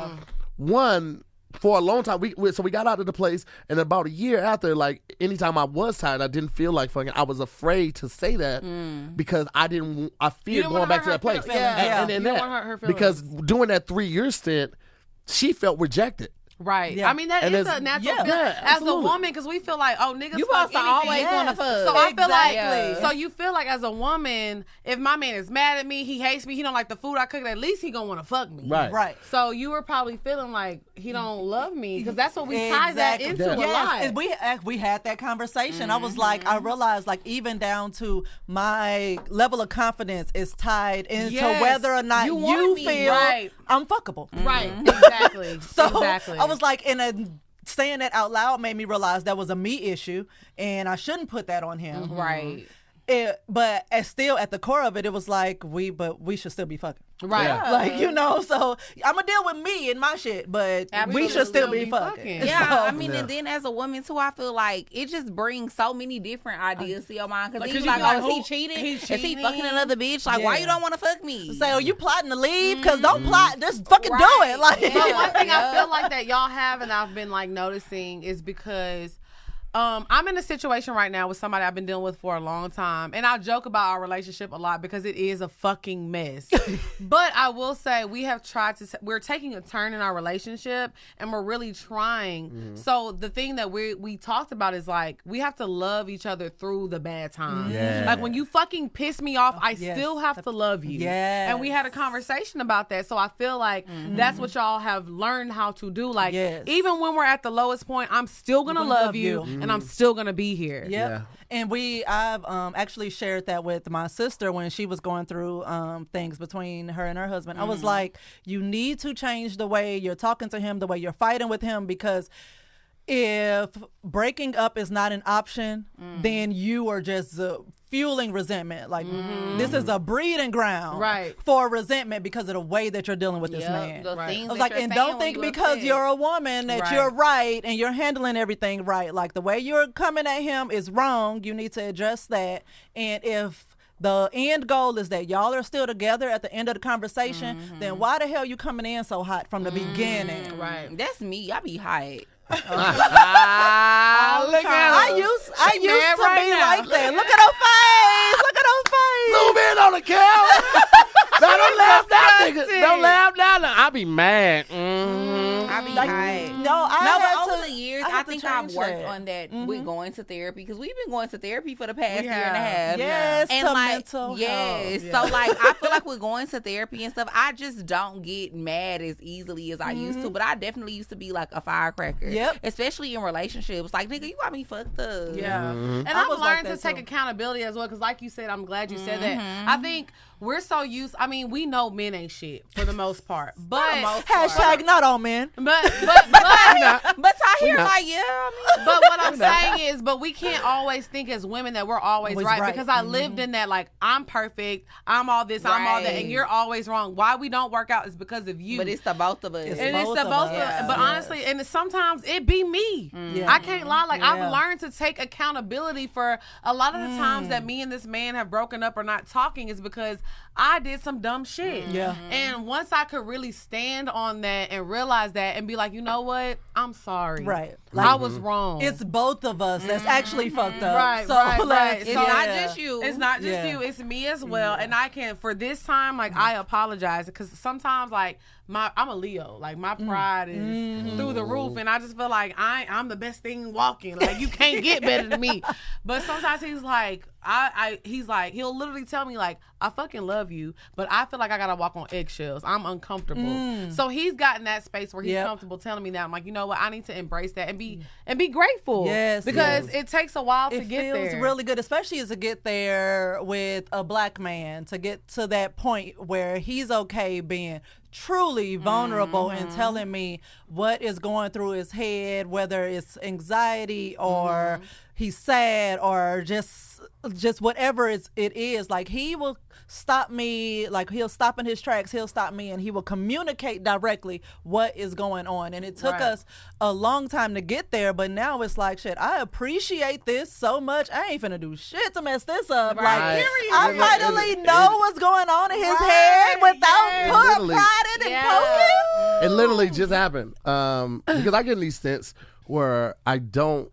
one, for a long time, we got out of the place, and about a year after, like anytime I was tired, I didn't feel like fucking. I was afraid to say that because I feared going back to that place. And then that because doing that 3-year stint, she felt rejected. Right. Yeah. I mean, that And is it's- a natural yeah, feeling. yeah, As a absolutely. woman, because we feel like, oh, niggas You fuck supposed to anything. always want to fuck. So I feel like, Exactly. so you feel like as a woman, if my man is mad at me, he hates me, he don't like the food I cook, at least he gonna want to fuck me. Right. So you were probably feeling like he don't love me because that's what we tie that into a lot. And we had that conversation. I was like, I realized like even down to my level of confidence is tied into Yes. whether or not You you, want me, feel right. I'm fuckable. Right. Exactly. So exactly. I was like, saying that out loud made me realize that was a me issue, and I shouldn't put that on him. right. But still at the core of it, it was like we should still be fucking. Right. Yeah. Like, you know, so I'm gonna deal with me and my shit, but we should still be fucking. Yeah, So- I mean, and then as a woman too, I feel like it just brings so many different ideas to your mind. Because Like, you 'cause like, you be like, oh, is he who- cheating? he's Is he cheating? fucking another bitch? Like, why Yeah. you don't want to fuck me? Say, oh, you plotting to leave? Because don't plot, just fucking do it. Right. Like, But one thing I Yeah. feel like that y'all have and I've been like noticing is because I'm in a situation right now with somebody I've been dealing with for a long time, and I joke about our relationship a lot because it is a fucking mess. But I will say we're taking a turn in our relationship, and we're really trying. Mm-hmm. So the thing that we talked about is like we have to love each other through the bad times. Yeah. Like when you fucking piss me off, I still have to love you. Yeah. And we had a conversation about that. So I feel like that's what y'all have learned how to do. Like even when we're at the lowest point, I'm still gonna love you. And I'm still gonna be here. Yep. Yeah. And I've actually shared that with my sister when she was going through things between her and her husband. I was like, you need to change the way you're talking to him, the way you're fighting with him, because if breaking up is not an option, then you are just fueling resentment. Like this is a breeding ground for resentment because of the way that you're dealing with this man. I was like, and don't think because you're a woman that you're right and you're handling everything right. Like the way you're coming at him is wrong. You need to adjust that. And if the end goal is that y'all are still together at the end of the conversation, then why the hell you coming in so hot from the beginning? Right. That's me. I be hot. Look at I used to be like that. Look at her face. Look at her face. Zoom in on the camera. No, don't laugh now, nigga. Don't laugh now. I be mad. I be high. But over the years, I think I've worked on that with going to therapy, because we've been going to therapy for the past year and a half. Yes, and to like, mental yes. health. So like, I feel like with going to therapy and stuff, I just don't get mad as easily as I used to. But I definitely used to be like a firecracker. Yep. Especially in relationships. Like, nigga, you got me fucked up. Yeah. And I've learned to take accountability as well, because like you said, I'm glad you said that. I think we're so used. I mean, we know men ain't shit for the most part, but hashtag not all men. But Tahir, like, yeah. I mean, but what I'm saying is, but we can't always think as women that we're always right, because I lived in that, like, I'm perfect, I'm all this, I'm all that, and you're always wrong. Why we don't work out is because of you. But it's the both of us. It's the both of us. But honestly, and sometimes it be me. I can't lie. Like, I've learned to take accountability for a lot of the times that me and this man have broken up or not talking is because I did some dumb shit. And once I could really stand on that and realize that and be like, you know what? I'm sorry. Right. Like, I was wrong. It's both of us that's actually fucked up. Right, so, right. It's not just you. It's not just you. It's me as well. And I can, for this time, like, I apologize, because sometimes, like, I'm a Leo. Like, my pride is through the roof, and I just feel like I'm the best thing walking. Like, you can't get better than me. But sometimes he's like, he'll literally tell me, like, I fucking love you, but I feel like I gotta walk on eggshells. I'm uncomfortable. So he's gotten that space where he's comfortable telling me that. I'm like, you know what? I need to embrace that and be grateful. Yes, because it takes a while to get there. It feels really good, especially as to get there with a black man, to get to that point where he's okay being truly vulnerable and telling me what is going through his head, whether it's anxiety or he's sad or just whatever it is. Like, he will stop me, like, he'll stop in his tracks, he'll stop me, and he will communicate directly what is going on. And it took us a long time to get there, but now it's like, shit, I appreciate this so much. I ain't finna do shit to mess this up. Like, I finally know what's going on in his head without prodding and poking. It literally just happened. Because I get in these stints where I don't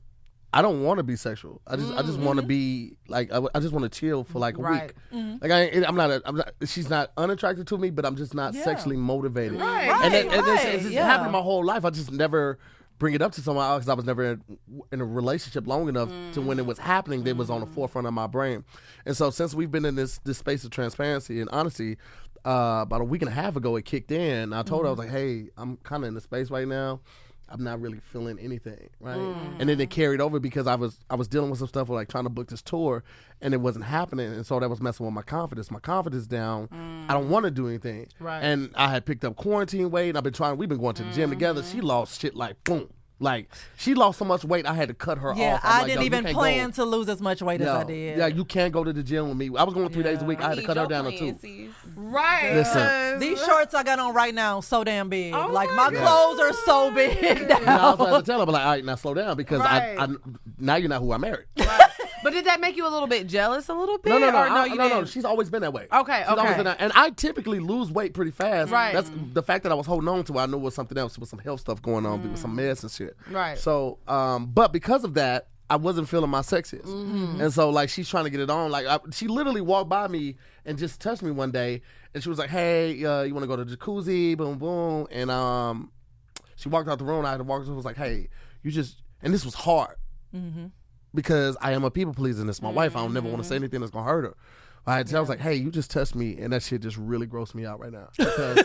want to be sexual. I just want to be like, I just want to chill for like a week. Like, I'm not. She's not unattracted to me, but I'm just not sexually motivated. And it's just happened my whole life. I just never bring it up to someone else because I was never in a relationship long enough to when it was happening, it was on the forefront of my brain. And so since we've been in this space of transparency and honesty, about a week and a half ago, it kicked in. I told her, I was like, hey, I'm kind of in the space right now. I'm not really feeling anything, right? And then it carried over because I was dealing with some stuff with, like, trying to book this tour, and it wasn't happening, and so that was messing with my confidence. My confidence down. I don't want to do anything, and I had picked up quarantine weight. We've been going to the gym together. She lost shit like boom. Like, she lost so much weight, I had to cut her off. Yeah, I didn't even plan to lose as much weight as I did. Yeah, you can't go to the gym with me. I was going 3 days a week. I had to cut her down to 2. Right. Listen. These shorts I got on right now so damn big. Oh, like, my clothes are so big now. And I also had to tell her, but like, all right, now slow down, because I now you're not who I married. Right. But did that make you a little bit jealous a little bit? No. She's always been that way. Okay. She's always been that. And I typically lose weight pretty fast. Right. That's the fact that I was holding on to. I knew it was something else with some health stuff going on, with some meds and shit. Right. So, but because of that, I wasn't feeling my sexiest. And so like she's trying to get it on. Like she literally walked by me and just touched me one day, and she was like, "Hey, you want to go to the jacuzzi?" Boom, boom. And she walked out the room. I had to walk. Was like, "Hey, you just," and this was hard because I am a people pleaser. And it's my wife. I don't never want to say anything that's gonna hurt her. I was like, "Hey, you just touched me," and that shit just really grossed me out right now because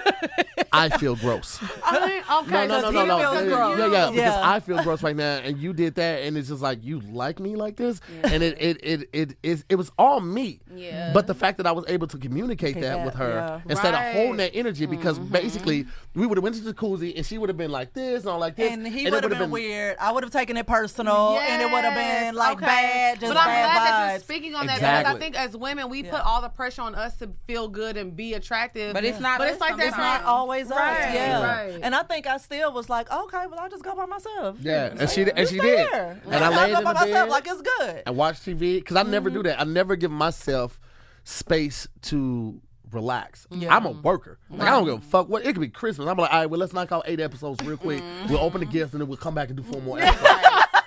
I feel gross. I mean, okay, No. Because I feel gross right now, and you did that, and it's just like you like me like this, and it was all me. Yeah. But the fact that I was able to communicate that with her instead of holding that energy, because basically we would have went to the jacuzzi, and she would have been like this and all like this, and he would have been weird. I would have taken it personal, and it would have been like bad, just but I'm bad glad that vibes. you're speaking on that because I think as women we put all the pressure on us to feel good and be attractive, but it's not. But it's like that's not always us. Yeah. Right. And I think I still was like, okay, well, I'll just go by myself. Yeah, and she did. And I laid in by the myself bed like it's good. and watched TV because I never do that. I never give myself space to relax. I'm a worker. Like, I don't give a fuck what. It could be Christmas. I'm like, all right, well, let's knock out 8 episodes real quick. We'll open the gifts and then we'll come back and do 4 more episodes.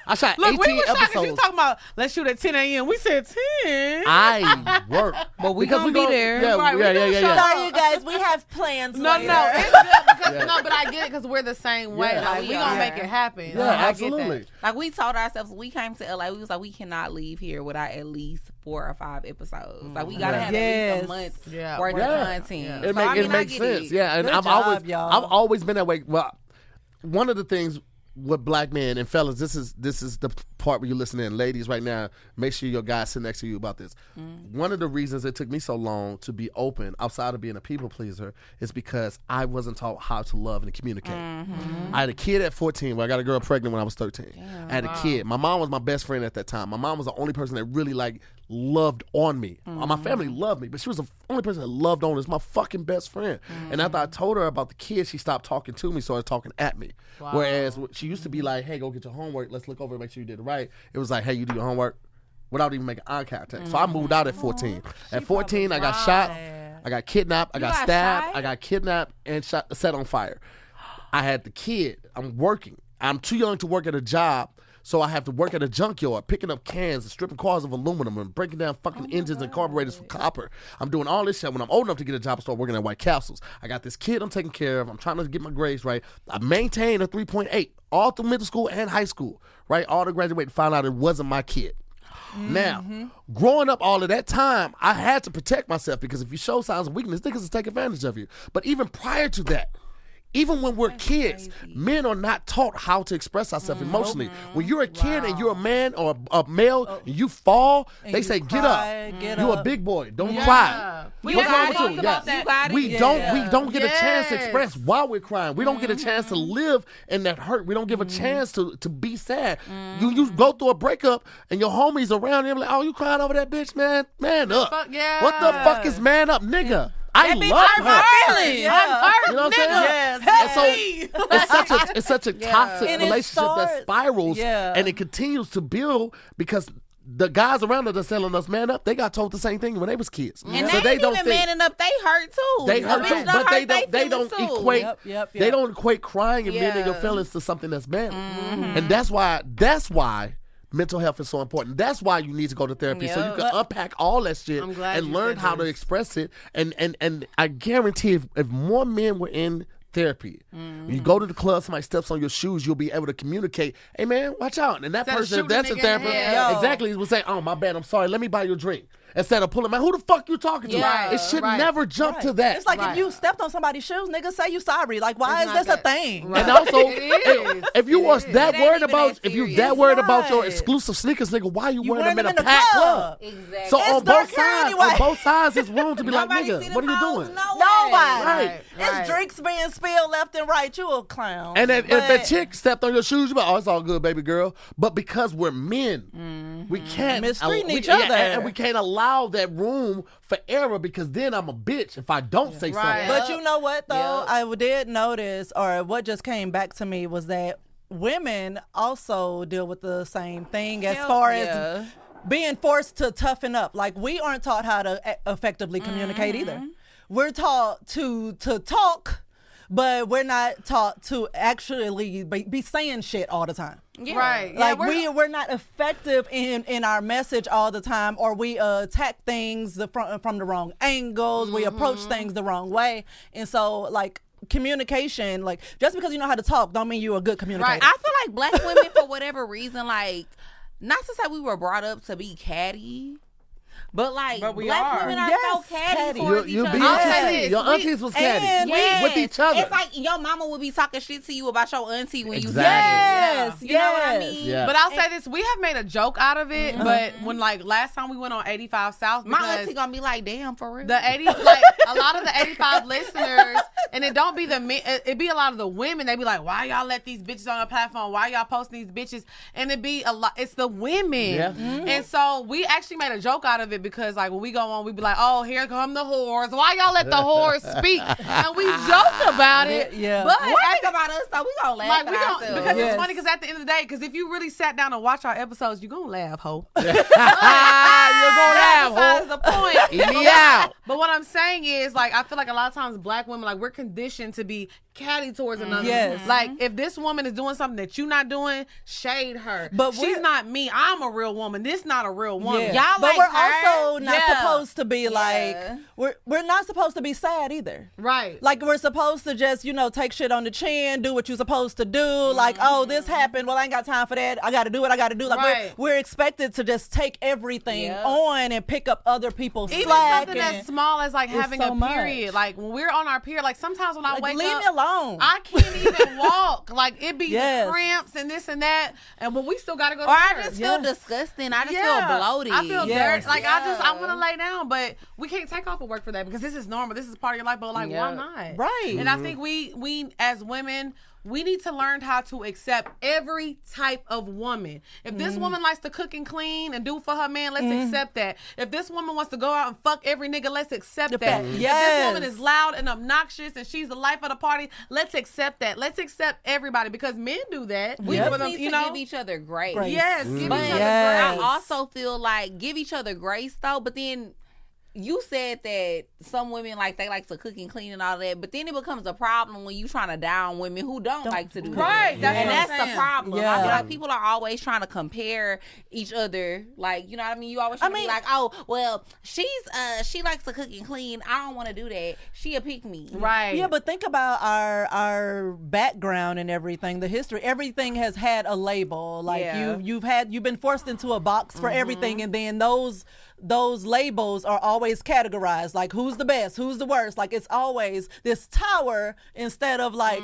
I shot 18 we were shocked episodes. you talking about let's shoot at 10 a.m. We said 10. I work, but we because gonna be there. Yeah, Right, yeah. Sorry, you guys, we have plans. No, later. no, it's good because no, but I get it because we're the same way. Yeah. Like we gonna make it happen. Yeah, So I get absolutely. that. Like we told ourselves when we came to LA, we was like, we cannot leave here without at least 4 or 5 episodes. Like we gotta have at least a month worth of content. It makes sense. Yeah, and Good I've job, I've always been that way. Well, one of the things with black men and fellas, this is the part where you listen in. Ladies, right now, make sure your guy sit next to you about this. One of the reasons it took me so long to be open outside of being a people pleaser is because I wasn't taught how to love and communicate. I had a kid at 14 where I got a girl pregnant when I was 13. I had a kid. My mom was my best friend at that time. My mom was the only person that really loved on me. My family loved me, but she was the only person that loved on me. It's my fucking best friend. And after I told her about the kid, she stopped talking to me, started talking at me. Whereas she used to be like, hey, go get your homework. Let's look over and make sure you did it right. It was like, hey, you do your homework without even making eye contact. So I moved out at 14. At 14, I got shot. I got kidnapped. I got stabbed. I got kidnapped and set on fire. I had the kid. I'm working. I'm too young to work at a job. So I have to work at a junkyard, picking up cans and stripping cars of aluminum and breaking down fucking engines and carburetors for copper. I'm doing all this shit. When I'm old enough to get a job, I start working at White Castles. I got this kid I'm taking care of. I'm trying to get my grades right. I maintained a 3.8 all through middle school and high school, right? All to graduate and found out it wasn't my kid. Now, growing up all of that time, I had to protect myself because if you show signs of weakness, niggas will take advantage of you. But even prior to that, even when we're kids, men are not taught how to express ourselves emotionally. When you're a kid and you're a man or a male and you fall, they say, get up. You're a big boy. Don't cry. We What's wrong with talked you? about that. We don't get a chance to express while we're crying. We don't get a chance to live in that hurt. We don't give a chance to be sad. You go through a breakup and your homies around you like, oh, you crying over that bitch, man? Man up. What the fuck is man up, nigga? I love her. You know what I'm saying? Yes. And so it's such a toxic And it relationship that starts- spirals and it continues to build because the guys around us are telling us man up. They got told the same thing when they was kids. And so they don't even manning up. They hurt too. They hurt too, but they don't equate. Yep. They don't equate crying and mending your feelings to something that's manly. And that's why mental health is so important. That's why you need to go to therapy so you can unpack all that shit and learn how to express it. And I guarantee if more men were in therapy, when you go to the club, somebody steps on your shoes, you'll be able to communicate, hey man, watch out. And that person, if that's a therapist, exactly, will say, oh my bad, I'm sorry, let me buy you a drink. Instead of pulling man, who the fuck you talking to? It should never jump to that. It's like if you stepped on somebody's shoes, nigga, say you sorry. Like, why is this a thing? And also, if you are that worried about your exclusive sneakers, nigga, why you wearing them in a packed club? Exactly. So It's on both dark sides, it's room to be like, Nobody nigga, see what are the you hoes, doing? Nobody. Right. It's drinks being spilled left and right. You a clown. And if a chick stepped on your shoes, you be like, oh, it's all good, baby girl. But because we're men, we can't mistreating each other. and we can't allow that room for error because then I'm a bitch if I don't say something. But you know what though? I did notice, or what just came back to me was that women also deal with the same thing as far as being forced to toughen up. Like we aren't taught how to effectively communicate either. We're taught to talk, but we're not taught to actually be saying shit all the time. Yeah. Right. Like we're not effective in our message all the time, or we attack things from the wrong angles. We approach things the wrong way. And so like communication, like just because you know how to talk don't mean you're a good communicator. Right. I feel like black women, for whatever reason, like, not to say we were brought up to be catty, but like black women are so catty towards each other. Your aunties was catty with each other. It's like your mama would be talking shit to you about your auntie when you was you know what I mean? Yeah. But I'll say this, we have made a joke out of it, but when like last time we went on 85 South, my auntie gonna be like, damn, for real. The 80, like a lot of the 85 listeners, and it don't be the men, it be a lot of the women. They be like, why y'all let these bitches on the platform? Why y'all posting these bitches? And it be a lot. It's the women. Yeah. And so we actually made a joke out of it because like when we go on, we be like, oh, here come the whores. Why y'all let the whores speak? And we joke about it. Yeah. But we think about us, though. We gonna laugh like, at ourselves. because it's funny because at the end of the day, because if you really sat down and watch our episodes, you're gonna laugh, ho. You're gonna laugh, That's the point. Eat me out. But what I'm saying is, like, I feel like a lot of times black women, like, we're conditioned to be catty towards another. Yes. Like, if this woman is doing something that you're not doing, shade her. But she's not me. I'm a real woman. This not a real woman. Yeah. Y'all but like we're her? also not supposed to be like we're not supposed to be sad either. Right. Like we're supposed to just, take shit on the chin, do what you're supposed to do. Like, oh, this happened. Well, I ain't got time for that. I got to do what I got to do. Like we're expected to just take everything on and pick up other people's even slack. Something as small as like having so a period. much. Like when we're on our period, like sometimes when I wake leave up, me alone. I can't even walk. Like it be cramps and this and that. And but we still got to go to Or work. I just feel disgusting. I just feel bloated. I feel dirty. Like I want to lay down, but we can't take off of work for that because this is normal. This is part of your life. But like, why not? Right. And I think we as women, we need to learn how to accept every type of woman. If this woman likes to cook and clean and do for her man, let's accept that. If this woman wants to go out and fuck every nigga, let's accept that. If this woman is loud and obnoxious and she's the life of the party, let's accept that. Let's accept everybody because men do that. We just need to give each other grace. Yes, give each other grace. I also feel like give each other grace though, but then you said that some women like they like to cook and clean and all that, but then it becomes a problem when you trying to down women who don't like to do that. Right, That's the problem. Yeah. I feel like people are always trying to compare each other. Like, you know what I mean? You always try to be like, oh, well, she likes to cook and clean. I don't want to do that. She a pick me. Right. Yeah, but think about our background and everything, the history. Everything has had a label. Like you've been forced into a box for everything, and then those labels are always categorized, like who's the best, who's the worst. Like it's always this tower instead of like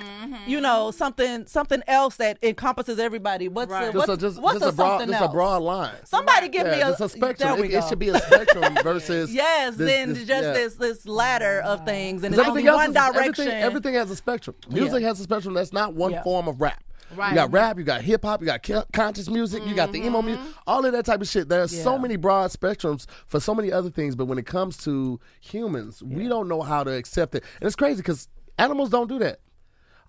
something else that encompasses everybody. What's a broad line. Somebody give me a spectrum. There we it go. should be a spectrum versus this ladder of things, and it's only one direction. Everything has a spectrum. Music has a spectrum. That's not one form of rap. Right. You got rap, you got hip hop, you got conscious music, you got the emo music, all of that type of shit. There's so many broad spectrums for so many other things, but when it comes to humans, we don't know how to accept it. And it's crazy because animals don't do that.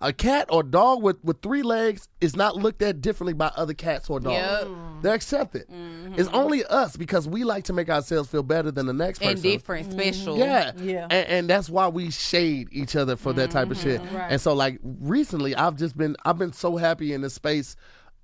A cat or dog with 3 legs is not looked at differently by other cats or dogs. Yep. They're accepted. It's only us because we like to make ourselves feel better than the next person. And different, special. Yeah. And that's why we shade each other for that type of shit. Right. And so like recently I've been so happy in this space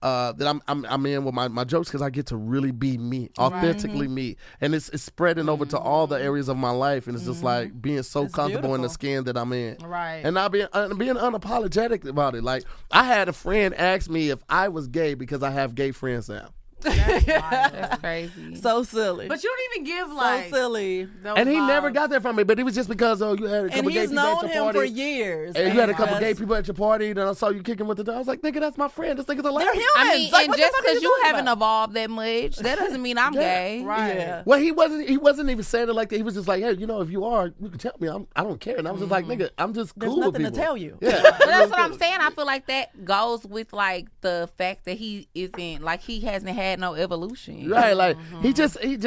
that I'm in with my jokes because I get to really be me, authentically me, and it's spreading over to all the areas of my life, and it's just like being so comfortable in the skin that I'm in, and not being unapologetic about it. Like I had a friend ask me if I was gay because I have gay friends now. That's crazy. So silly. But you don't even give like so silly. And he never got that from me, but it was just because you had a couple gay people at your party. And he's known him for years. And you had a couple gay people at your party, and I saw you kicking with the dog. I was like, nigga, that's my friend. This nigga's a They're humans. I mean, like, and just because you haven't evolved that much, that doesn't mean I'm gay. Right. Yeah. Well, he wasn't even saying it like that. He was just like, hey, if you are, you can tell me. I don't care. And I was just like, nigga, I'm just There's cool with people. nothing to tell you. Yeah. But that's what I'm saying. I feel like that goes with like the fact that he hasn't had no evolution. Right, like he's like you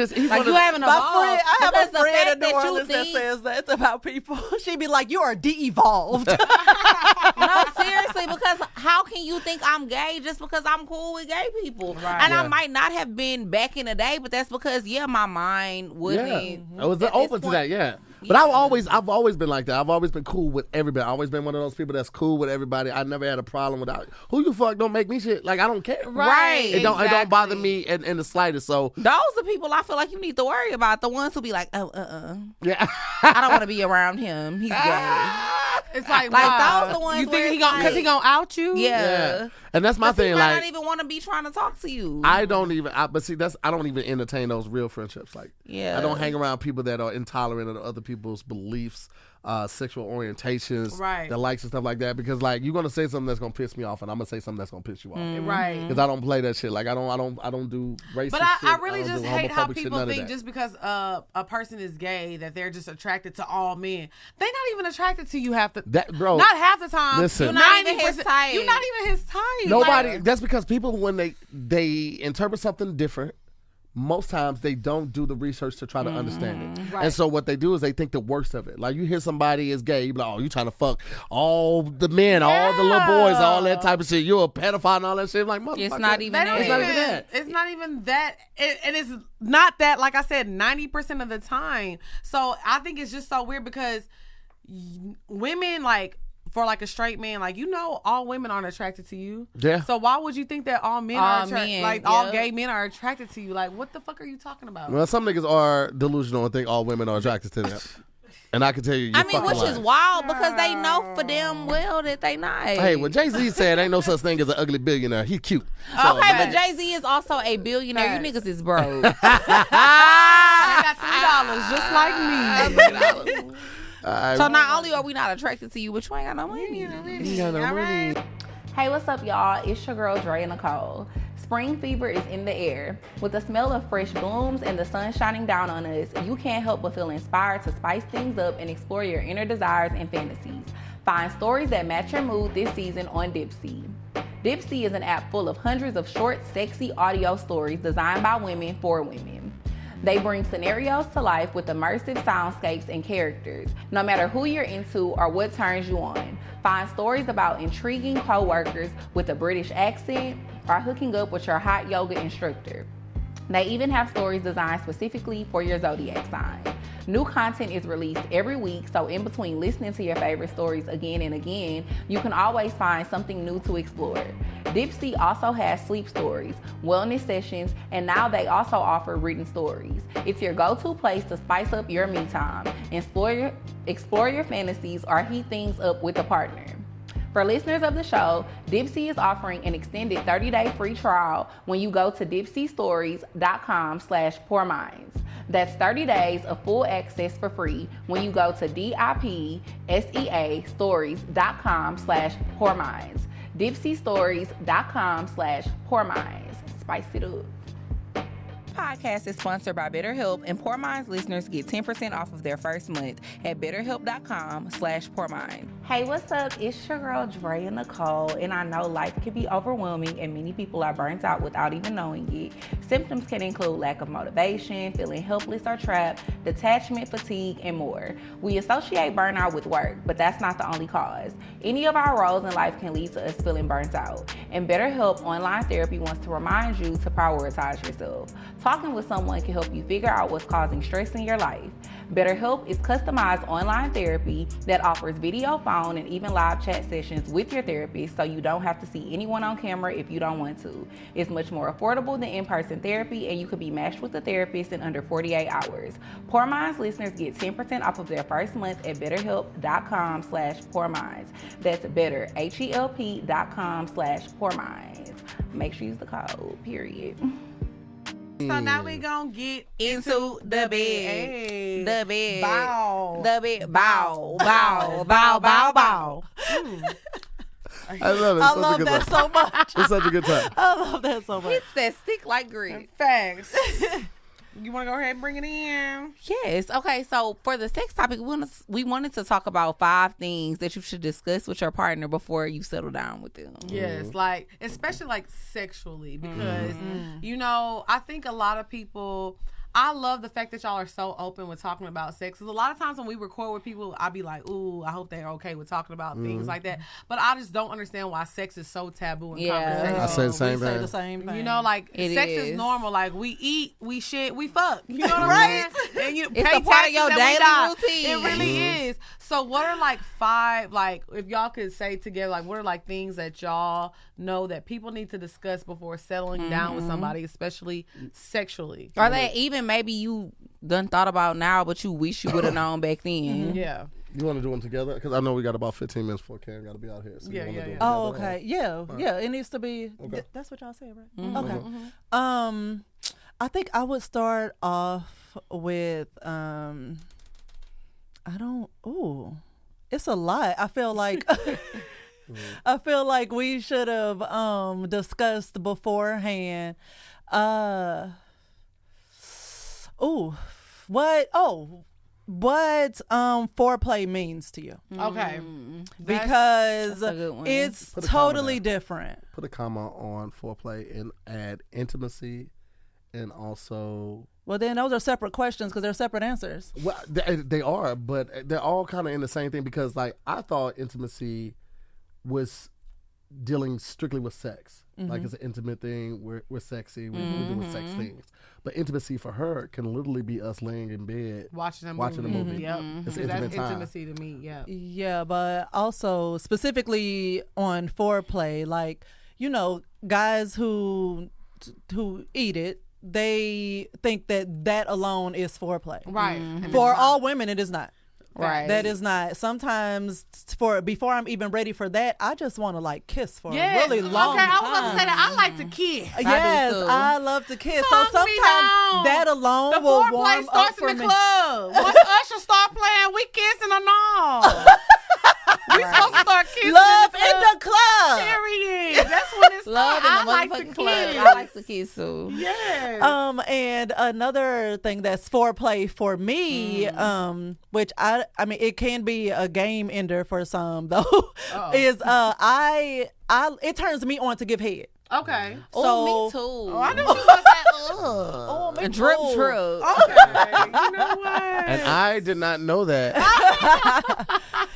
haven't evolved. I have a friend in New that Orleans that says that it's about people. She'd be like, "You are de-evolved." No, seriously, because how can you think I'm gay just because I'm cool with gay people? Right. And I might not have been back in the day, but that's because my mind wasn't. I was open to that. Yeah. But I've always been like that. I've always been cool with everybody. I've always been one of those people that's cool with everybody. I never had a problem with who you fuck. Don't make me shit. Like I don't care. Right. It don't bother me in the slightest. So those are people I feel like you need to worry about. The ones who be like, yeah, I don't want to be around him. He's gay. It's like those the ones you think because he gonna out you? Yeah. And that's my thing. He might like, not even want to be trying to talk to you. I don't even. I don't even entertain those real friendships. Like, yeah, I don't hang around people that are intolerant of other people's beliefs, sexual orientations, their likes and stuff like that. Because like you're gonna say something that's gonna piss me off, and I'm gonna say something that's gonna piss you off, right? Because I don't play that shit. Like I don't do racist. But I really just hate how people think just because a person is gay that they're just attracted to all men. They're not even attracted to you half the bro. Not half the time. Listen, you're not even his type. You're not even his type. Nobody. That's because people when they interpret something different. Most times they don't do the research to try to understand it. Right. And so what they do is they think the worst of it. Like you hear somebody is gay, you be like, oh, you trying to fuck all the men, all the little boys, all that type of shit. You're a pedophile and all that shit. Like, motherfucker. It's not even that. It's not even that. And it's not that, like I said, 90% of the time. So I think it's just so weird because women, like, for like a straight man, like all women aren't attracted to you. Yeah. So why would you think that all men are attracted? All gay men are attracted to you? Like, what the fuck are you talking about? Well, some niggas are delusional and think all women are attracted to them. And I can tell you, which is wild because they know for damn well that they not. Hey, what Jay-Z said, ain't no such thing as an ugly billionaire. He's cute. So, okay, but Jay-Z is also a billionaire. You niggas is broke. They got $3 just like me. So not only are we not attracted to you, but you ain't got no money. Hey, what's up, y'all? It's your girl, Dre Nicole. Spring fever is in the air. With the smell of fresh blooms and the sun shining down on us, you can't help but feel inspired to spice things up and explore your inner desires and fantasies. Find stories that match your mood this season on Dipsea. Dipsea is an app full of hundreds of short, sexy audio stories designed by women for women. They bring scenarios to life with immersive soundscapes and characters, no matter who you're into or what turns you on. Find stories about intriguing co-workers with a British accent or hooking up with your hot yoga instructor. They even have stories designed specifically for your zodiac sign. New content is released every week, so in between listening to your favorite stories again and again, you can always find something new to explore. Dipsea also has sleep stories, wellness sessions, and now they also offer written stories. It's your go-to place to spice up your me time, explore your fantasies, or heat things up with a partner. For listeners of the show, Dipsea is offering an extended 30-day free trial when you go to dipseastories.com/poorminds. That's 30 days of full access for free when you go to dipseastories.com/poorminds. dipseastories.com/poorminds. Spice it up. Podcast is sponsored by BetterHelp, and Poor Minds listeners get 10% off of their first month at betterhelp.com/poormind. Hey, what's up? It's your girl, Dre Nicole, and I know life can be overwhelming and many people are burnt out without even knowing it. Symptoms can include lack of motivation, feeling helpless or trapped, detachment, fatigue, and more. We associate burnout with work, but that's not the only cause. Any of our roles in life can lead to us feeling burnt out, and BetterHelp Online Therapy wants to remind you to prioritize yourself. Talking with someone can help you figure out what's causing stress in your life. BetterHelp is customized online therapy that offers video, phone, and even live chat sessions with your therapist, so you don't have to see anyone on camera if you don't want to. It's much more affordable than in-person therapy, and you can be matched with a therapist in under 48 hours. Poor Minds listeners get 10% off of their first month at betterhelp.com/poorminds. That's betterhelp.com/poorminds. Make sure you use the code, period. So now we gonna get into the bed. Hey. The bed. Bow. The bed. Bow. Bow. Bow. Bow. Bow. I love it. I love that so much. It's such a good time. I love that so much. It's that stick like grit. Facts. You want to go ahead and bring it in? Yes. Okay. So for the sex topic, we wanted to talk about 5 things that you should discuss with your partner before you settle down with them. Yes, like especially like sexually, because I think a lot of people I love the fact that y'all are so open with talking about sex. Because a lot of times when we record with people, I be like, ooh, I hope they're okay with talking about things like that. But I just don't understand why sex is so taboo in conversation. I say the same we thing. say the same thing. You know, like sex is normal. Like we eat, we shit, we fuck. You know what I'm saying? And you It's pay a part of taxes your and we daily die. routine. It really is. So what are like 5, like if y'all could say together, like what are like things that y'all know that people need to discuss before settling down with somebody, especially sexually? Or that even maybe you done thought about now, but you wish you would have known back then. Yeah. You want to do them together? Because I know we got about 15 minutes before Karen got to be out here. So Yeah, you wanna yeah, do yeah. them Oh, together? okay. Yeah, yeah. It needs to be. Okay. That's what y'all said, right? Okay. I think I would start off with it's a lot. I feel like I feel like we should have discussed beforehand. What foreplay means to you. Okay. Because that's a good one. it's Put a comma totally there. different. Put a comma on foreplay and add intimacy and also... Well, then those are separate questions because they're separate answers. Well, they are, but they're all kind of in the same thing because, like, I thought intimacy was dealing strictly with sex. Like, it's an intimate thing. We're sexy. We're doing sex things. But intimacy for her can literally be us laying in bed Watching a watching movie. a movie. Yep. It's That's intimate time. intimacy to me. Yeah. Yeah, but also specifically on foreplay, like, you know, guys who eat it, they think that alone is foreplay. Right. And For it's not. all women, it is not. Right. That is not. Sometimes before I'm even ready for that, I just want to like kiss for a really long Okay, time. I was about to say that. I like to kiss. Yes, too. I love to kiss. So Talk me sometimes down. that alone The will foreplay warm up starts for in the me. club. Once Usher start playing, we kissing or no? We supposed to start kissing Love in in the club. Period. That's when it's Love in I the like to motherfucking club. kiss. I like to kiss too. Yes. And another thing that's foreplay for me, which I mean, it can be a game ender for some though, is it turns me on to give head. Okay. Oh, me So- too. Oh, I knew she was gonna say, Oh, me A drip too. truck. okay. You know what? And I did not know that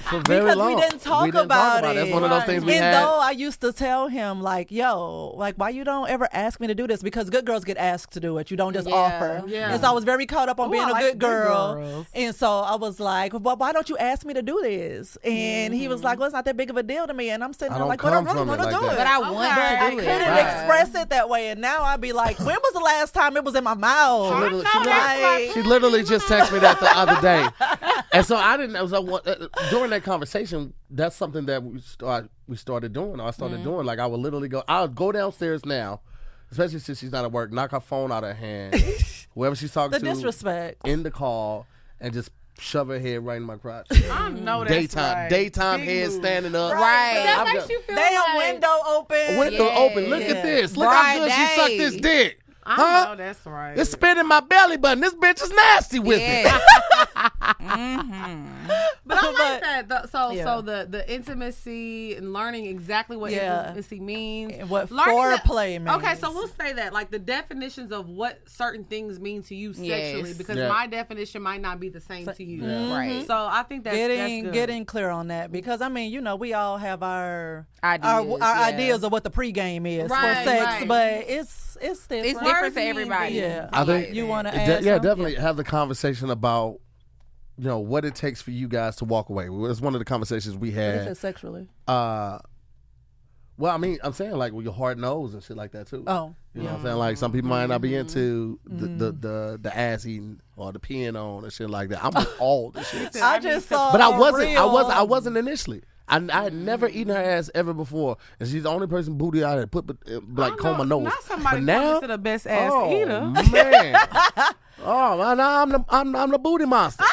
for very Because long. we didn't talk about it. That's one of those things we And had. though I used to tell him, like, yo, like, why you don't ever ask me to do this? Because good girls get asked to do it. You don't just offer. yeah. And so I was very caught up on Ooh, being I a like good good girl. girls. And so I was like, well, why don't you ask me to do this? And he was like, well, it's not that big of a deal to me. And I'm sitting I there don't like, but I come really from it want to like do that. it. But I want Okay. to I do it. couldn't Right. express it that way. And now I'd be like, when was the last time it was in my mouth? I know, that's Like, She literally just texted me that the other day, and so I didn't. I was like, during that conversation, that's something that we started doing. Or I started doing. Like I would literally go. I'll go downstairs now, especially since she's not at work. Knock her phone out of her hand, whoever she's talking the to, disrespect. in the call, and just shove her head right in my crotch. I know that's Daytime right. Big head move. standing up. Right. That I've makes got- you feel Damn like window open. Window Yeah. open. Look at this. Look how good she sucked this dick. I Huh? know that's right. It's spinning my belly button. This bitch is nasty with it. Yeah. But I like But- that. So Yeah. the intimacy and learning exactly what intimacy means. And what Learning foreplay means. Okay, so we'll say that. Like the definitions of what certain things mean to you sexually. Yes. Because Yeah. my definition might not be the same to you. Right. So I think that's good. getting clear on that because I mean, you know, we all have our Ideas, our yeah. ideas of what the pregame is Right, for sex, right. but it's different. It's different for mean everybody. Yeah. I think You want to Yeah, add something? definitely have the conversation about, you know, what it takes for you guys to walk away. It's one of the conversations we What is had. it sexually? Well, I mean, I'm saying like with your hard nose and shit like that too. Oh, You know what I'm saying? Like some people might not be into the ass eating or the peeing on and shit like that. I'm with all the shit. I just saw. But I a wasn't. reel. I wasn't initially. I had never eaten her ass ever before, and she's the only person booty I had put like comb my nose. Not somebody but now, to the best ass oh eater. man, oh now I'm the booty monster.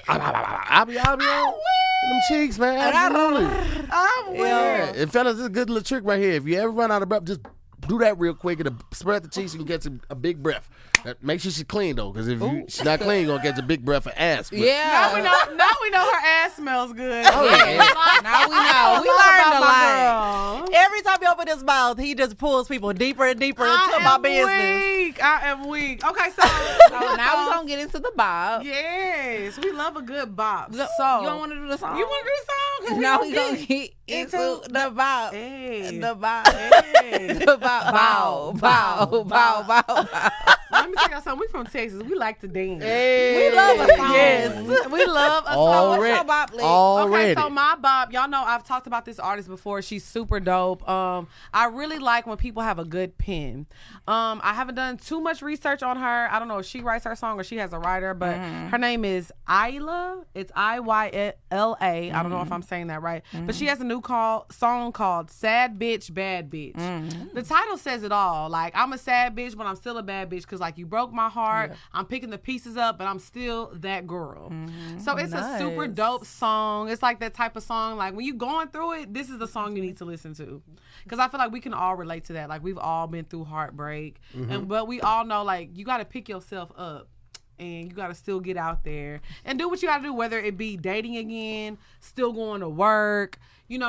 I'll be on them cheeks, man. Absolutely. I'm weird. Yeah, and fellas, this is a good little trick right here. If you ever run out of breath, just do that real quick and spread the cheeks. You can get a big breath. Make sure she's clean though, because if she's not clean, you're gonna get a big breath of ass. But Yeah. Now we know her ass smells good. Now we know. We learned a lot. Every time he opens his mouth, he just pulls people deeper and deeper into my business. I am weak. Okay, so Now we're gonna get into the bop. yes, we love a good bop. So You don't want to do the song? You want to do the song? 'Cause No, we we gonna gonna get into the bop. Hey. The bop. Hey. The bop. Bow. Bow. Bow. Bow. Bow. Let me tell y'all something. We from Texas. We like to dance. We love a song. Yes. We love a song. What's Already. your bop list? Already. Okay, so my bop, y'all know I've talked about this artist before. She's super dope. I really like when people have a good pen. I haven't done too much research on her. I don't know if she writes her song or she has a writer, but her name is Isla. It's Iyla. I don't know if I'm saying that right, but she has a new song called "Sad Bitch, Bad Bitch." The title says it all. Like, I'm a sad bitch, but I'm still a bad bitch because like you broke my heart. Yeah. I'm picking the pieces up, but I'm still that girl. So it's a super dope song. It's like that type of song. Like when you going through it, this is the song you need to listen to, because I feel like we can all relate to that. Like we've all been through heartbreak, but we all know like you got to pick yourself up. And you got to still get out there and do what you got to do, whether it be dating again, still going to work,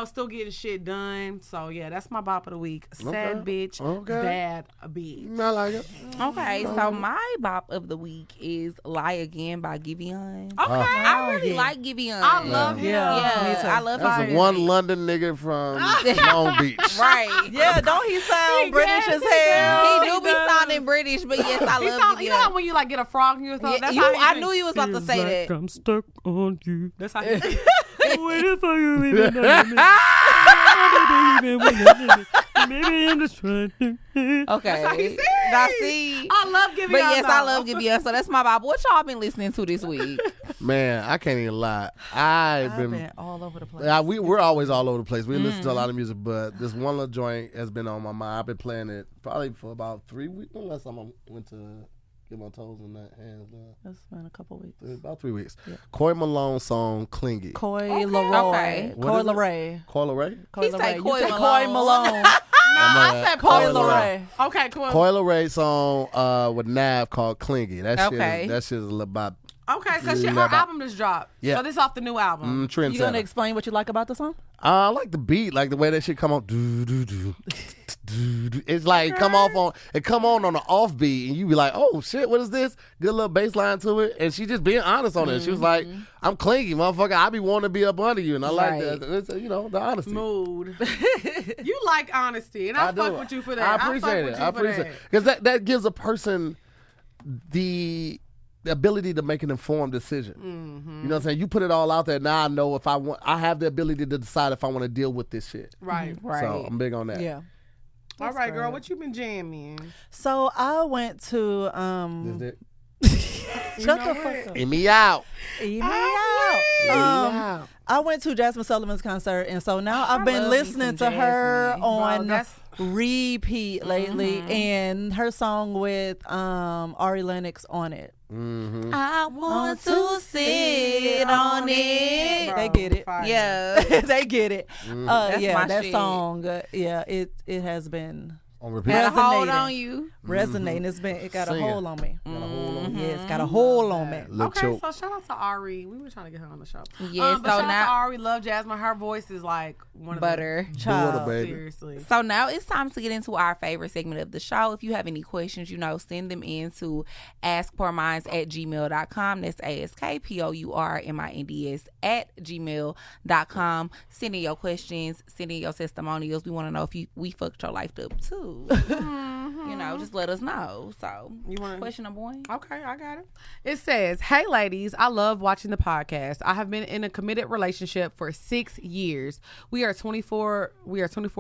still getting shit done. So, yeah, that's my bop of the week. Sad bitch, bad bitch. I like it. Okay, so my bop of the week is Lie Again by Giveon. Okay. I really like Giveon. I love him. Yeah, I love That's him. the one London nigga from Long Beach. Right. Yeah, don't he sound British as hell? He do be sounding British, but yes, I love Giveon. You know how when you like get a frog in your throat? That's Yeah, how I knew you was about to say that. I'm stuck on you. That's how he Waiting for you even though maybe I'm just trying to. Okay. That's how he said. Now see. I love Giveon. But yes, I love Giveon. So that's my bop. What y'all been listening to this week? Man, I can't even lie. I've been all over the place. We're always all over the place. We listen to a lot of music, but this one little joint has been on my mind. I've been playing it probably for about 3 weeks. When last time I went to get my toes in that hands down? It's been a couple weeks. About 3 weeks. Yeah. Coy Malone song "Clingy." Coy Leroy. Coy Leray. Coy Leray? He said Coy Coy Malone. Malone. I said Coy Leray. Okay, cool. Coy Leray song with Nav called "Clingy." That Okay. shit is a little bop. Okay, because her album just dropped. Yeah. So this off the new album. Trendsetter. You gonna explain what you like about the song? I like the beat, like the way that shit come on. It's like come on an off beat, and you be like, oh shit, what is this? Good little bass line to it, and she just being honest on it. She was like, I'm clingy, motherfucker. I be wanting to be up under you, and I like that. It's, the honesty. Mood. You like honesty, and I fuck with you for that. I appreciate it. I appreciate it because that gives a person the ability to make an informed decision. You know what I'm saying? You put it all out there. Now I know if I have the ability to decide if I want to deal with this shit. Right. So I'm big on that. Yeah. All right, girl. What you been jamming? So I went to shut the fuck up. Eat me out. Eat me out. I went to Jasmine Sullivan's concert, and so now I've been listening to her on repeat lately, and her song with Ari Lennox on it. I want to sit on it. They get it. Yeah. They get it. That's yeah, my that shit. song. It has been On repeat. Got a hold Resonating. on you. resonating. It got Sing a it. hold on me. Got a hold on. Yeah, it's got a hold on me. Lip Okay, choke. so shout out to Ari. We were trying to get her on the show. Yes, but so shout out now- to Ari. Love Jasmine. Her voice is like one of Butter. Butter, baby. Seriously. So now it's time to get into our favorite segment of the show. If you have any questions, send them in to askpourminds@gmail.com. That's askpourminds@gmail.com. Send in your questions, send in your testimonials. We want to know if we fucked your life up too. Just let us know. So You want question number one? Okay, I got it. It says, "Hey ladies, I love watching the podcast. I have been in a committed relationship for 6 years. We are 24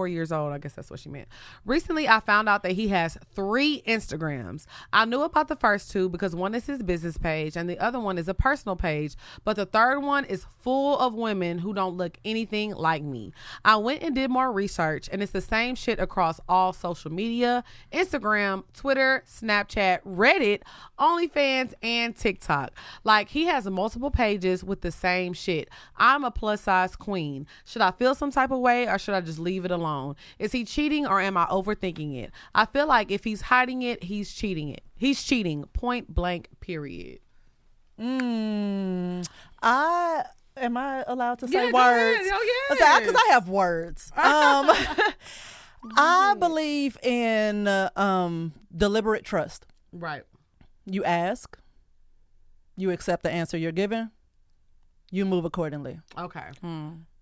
years old. I guess that's what she meant. Recently, I found out that he has 3 Instagrams. I knew about the first 2 because one is his business page and the other one is a personal page, but the third one is full of women who don't look anything like me. I went and did more research, and it's the same shit across all social social media: Instagram, Twitter, Snapchat, Reddit, OnlyFans, and TikTok. Like, he has multiple pages with the same shit. I'm a plus size queen. Should I feel some type of way, or should I just leave it alone? Is he cheating, or am I overthinking it? I feel like if he's hiding it, he's cheating it. He's cheating. Point blank, period. Am I allowed to say Yeah, words? go ahead. Hell yes. Because I have words. I believe in deliberate trust. Right. You ask, you accept the answer you're given, you move accordingly. Okay.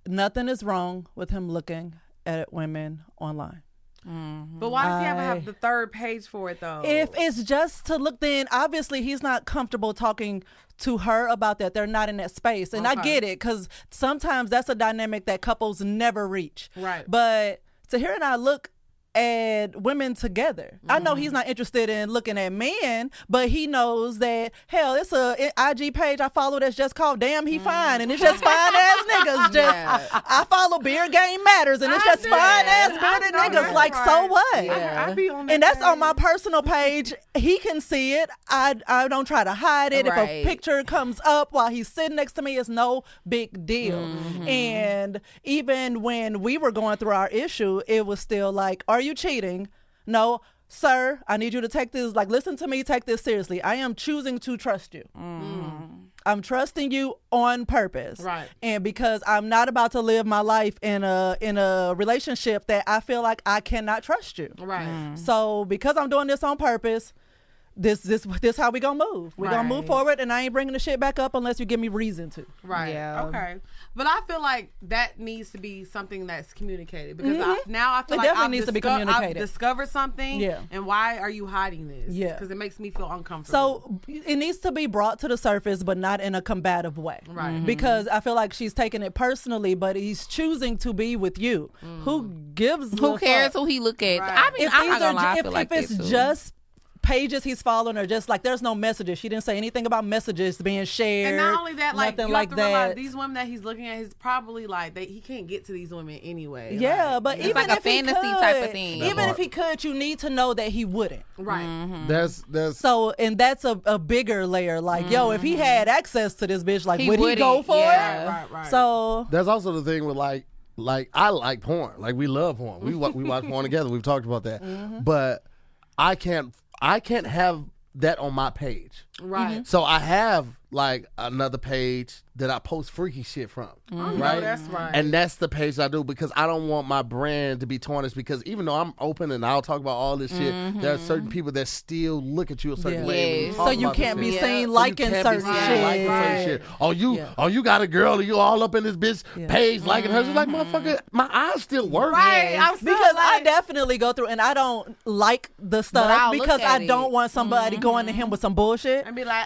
Nothing is wrong with him looking at women online. But why does he have the third page for it, though? If it's just to look, then obviously he's not comfortable talking to her about that. They're not in that space. And I get it, because sometimes that's a dynamic that couples never reach. Right. But Tahir and I look at women together. I know he's not interested in looking at men, but he knows that, hell, it's a IG page I follow that's just called Damn He Fine, and it's just fine ass niggas. I follow Beard Game Matters, and it's just fine ass bearded niggas. Like, right. So what? I be on that and that's page. on my personal page. He can see it. I don't try to hide it. Right. If a picture comes up while he's sitting next to me, it's no big deal. And even when we were going through our issue, it was still like, are you cheating? No, sir, I need you to take this, like, listen to me, take this seriously. I am choosing to trust you. I'm trusting you on purpose. Right. And because I'm not about to live my life in a relationship that I feel like I cannot trust you. Right. So because I'm doing this on purpose, this how we gonna move. We're gonna move forward, and I ain't bringing the shit back up unless you give me reason to. Right. Yeah. Okay. But I feel like that needs to be something that's communicated, because now I feel It like definitely needs to be communicated. I've discovered something. Yeah. And why are you hiding this? Yeah. Because it makes me feel uncomfortable. So it needs to be brought to the surface, but not in a combative way. Right. Because I feel like she's taking it personally, but he's choosing to be with you. Who gives? Who a cares fuck? who he look at? Right. I mean, If I'm these not gonna are lie, I if, feel like if it's that too. just pages he's following, or just like there's no messages. She didn't say anything about messages being shared. And not only that, like, nothing you like have to realize that. these women that he's looking at, he's probably like, he can't get to these women anyway. Yeah, Like, but It's even like a if he fantasy could, type of thing. That even part. if he could, you need to know that he wouldn't. right. There's So, and that's a bigger layer. Like, yo, if he had access to this bitch, like, He would he wouldn't, go for yeah. it? Right. So, There's also the thing with like I like porn. Like, we love porn. We watch porn together. We've talked about that. But I can't have that on my page. Right. So I have like another page that I post freaky shit from. Right? That's right. And that's the page I do, because I don't want my brand to be tarnished, because even though I'm open and I'll talk about all this shit, there are certain people that still look at you a certain way. when you Yes. talk so you about this can't be shit. seen So you liking can't be certain seen shit. liking certain shit. Oh, you got a girl and you all up in this bitch page liking her. She's like, motherfucker, my eyes still work. Right. I'm still Because I like, definitely go through, and I don't like the I'll stuff look because at I it. don't want somebody going to him with some bullshit. and be like,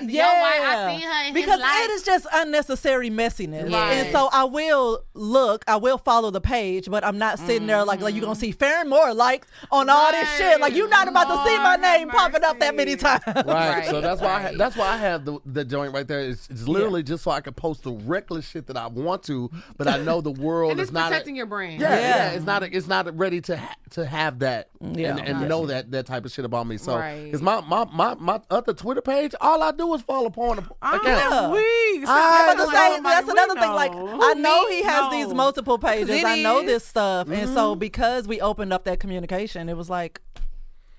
your wife, I seen her in his because life. it is just unnecessary messiness. Right. And so I will follow the page, but I'm not sitting there like you're gonna see Farren Moore liked on all this shit. Like, you're not about to see my Lord name have popping up that many mercy. times. Right. So that's why Right. that's why I have the joint right there. It's literally just so I can post the reckless shit that I want to, but I know the world and is it's not protecting your brand. yeah, it's not ready to have that Yeah. and know that type of shit about me. So Right. because my other Twitter page, all I do is follow porn accounts. Yeah. We. I'm about to say, Somebody that's we another thing. know. Like, I know he has these multiple pages. It I know is. this stuff. And so because we opened up that communication, it was like,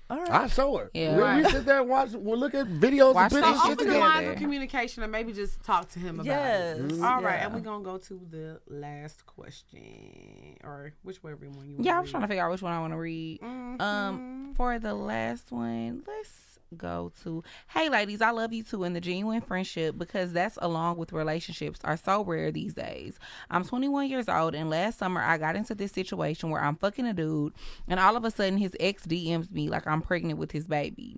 all right. I show her. Yeah. We sit there and we'll look at videos Watch and the pictures So shit open the together. lines of communication and maybe just talk to him about Yes. it. All right, Yeah. and we're gonna go to the last question, or whichever one you want. Yeah, I was trying to figure out which one I want to read. Mm-hmm. For the last one, let's go to, hey ladies, I love you too, and the genuine friendship, because that's, along with relationships, are so rare these days. I'm 21 years old, and last summer I got into this situation where I'm fucking a dude, and all of a sudden his ex DMs me like I'm pregnant with his baby.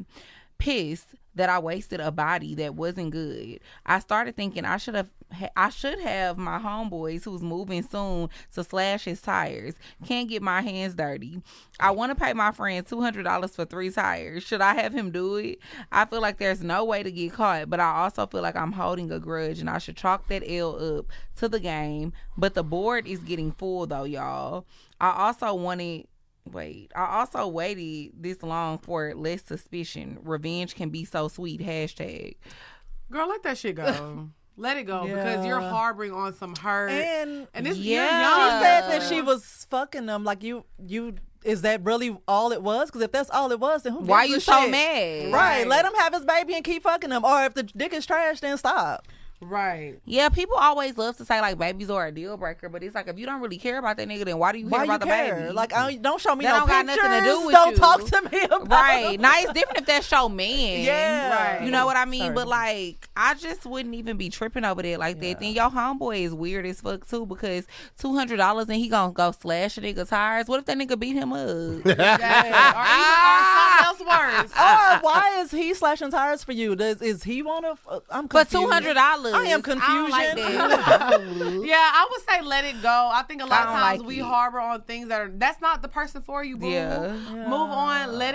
Pissed that I wasted a body that wasn't good. I started thinking I should have my homeboys who's moving soon to slash his tires. Can't get my hands dirty. I want to pay my friend $200 for 3 tires. Should I have him do it? I feel like there's no way to get caught, but I also feel like I'm holding a grudge and I should chalk that L up to the game. But the board is getting full though, y'all. I also wanted Wait, I also waited this long for less suspicion. Revenge can be so sweet. #. Girl, let that shit go. Let it go because you're harboring on some hurt. And this, she you're young. said that she was fucking them. Like you. Is that really all it was? Because if that's all it was, then why you so shit? mad? Right. Let him have his baby and keep fucking him. Or if the dick is trash, then stop. Right. Yeah, people always love to say like babies are a deal breaker, but it's like if you don't really care about that nigga, then why do you care about the baby? Like, don't show me that no don't pictures. Got nothing to do with don't you. talk to me about right. Now it's different if that's your man. Yeah. Right. You know what I mean? Sorry. But like, I just wouldn't even be tripping over that like that. Then your homeboy is weird as fuck too because $200 and he gonna go slash a nigga tires. What if that nigga beat him up? or something else worse. Or why is he slashing tires for you? Is he want to? I'm For confused. $200. I am confusion. Like that. Yeah, I would say let it go. I think a lot of I don't times like we it. harbor on things that's not the person for you, boo. Yeah. Move on, let it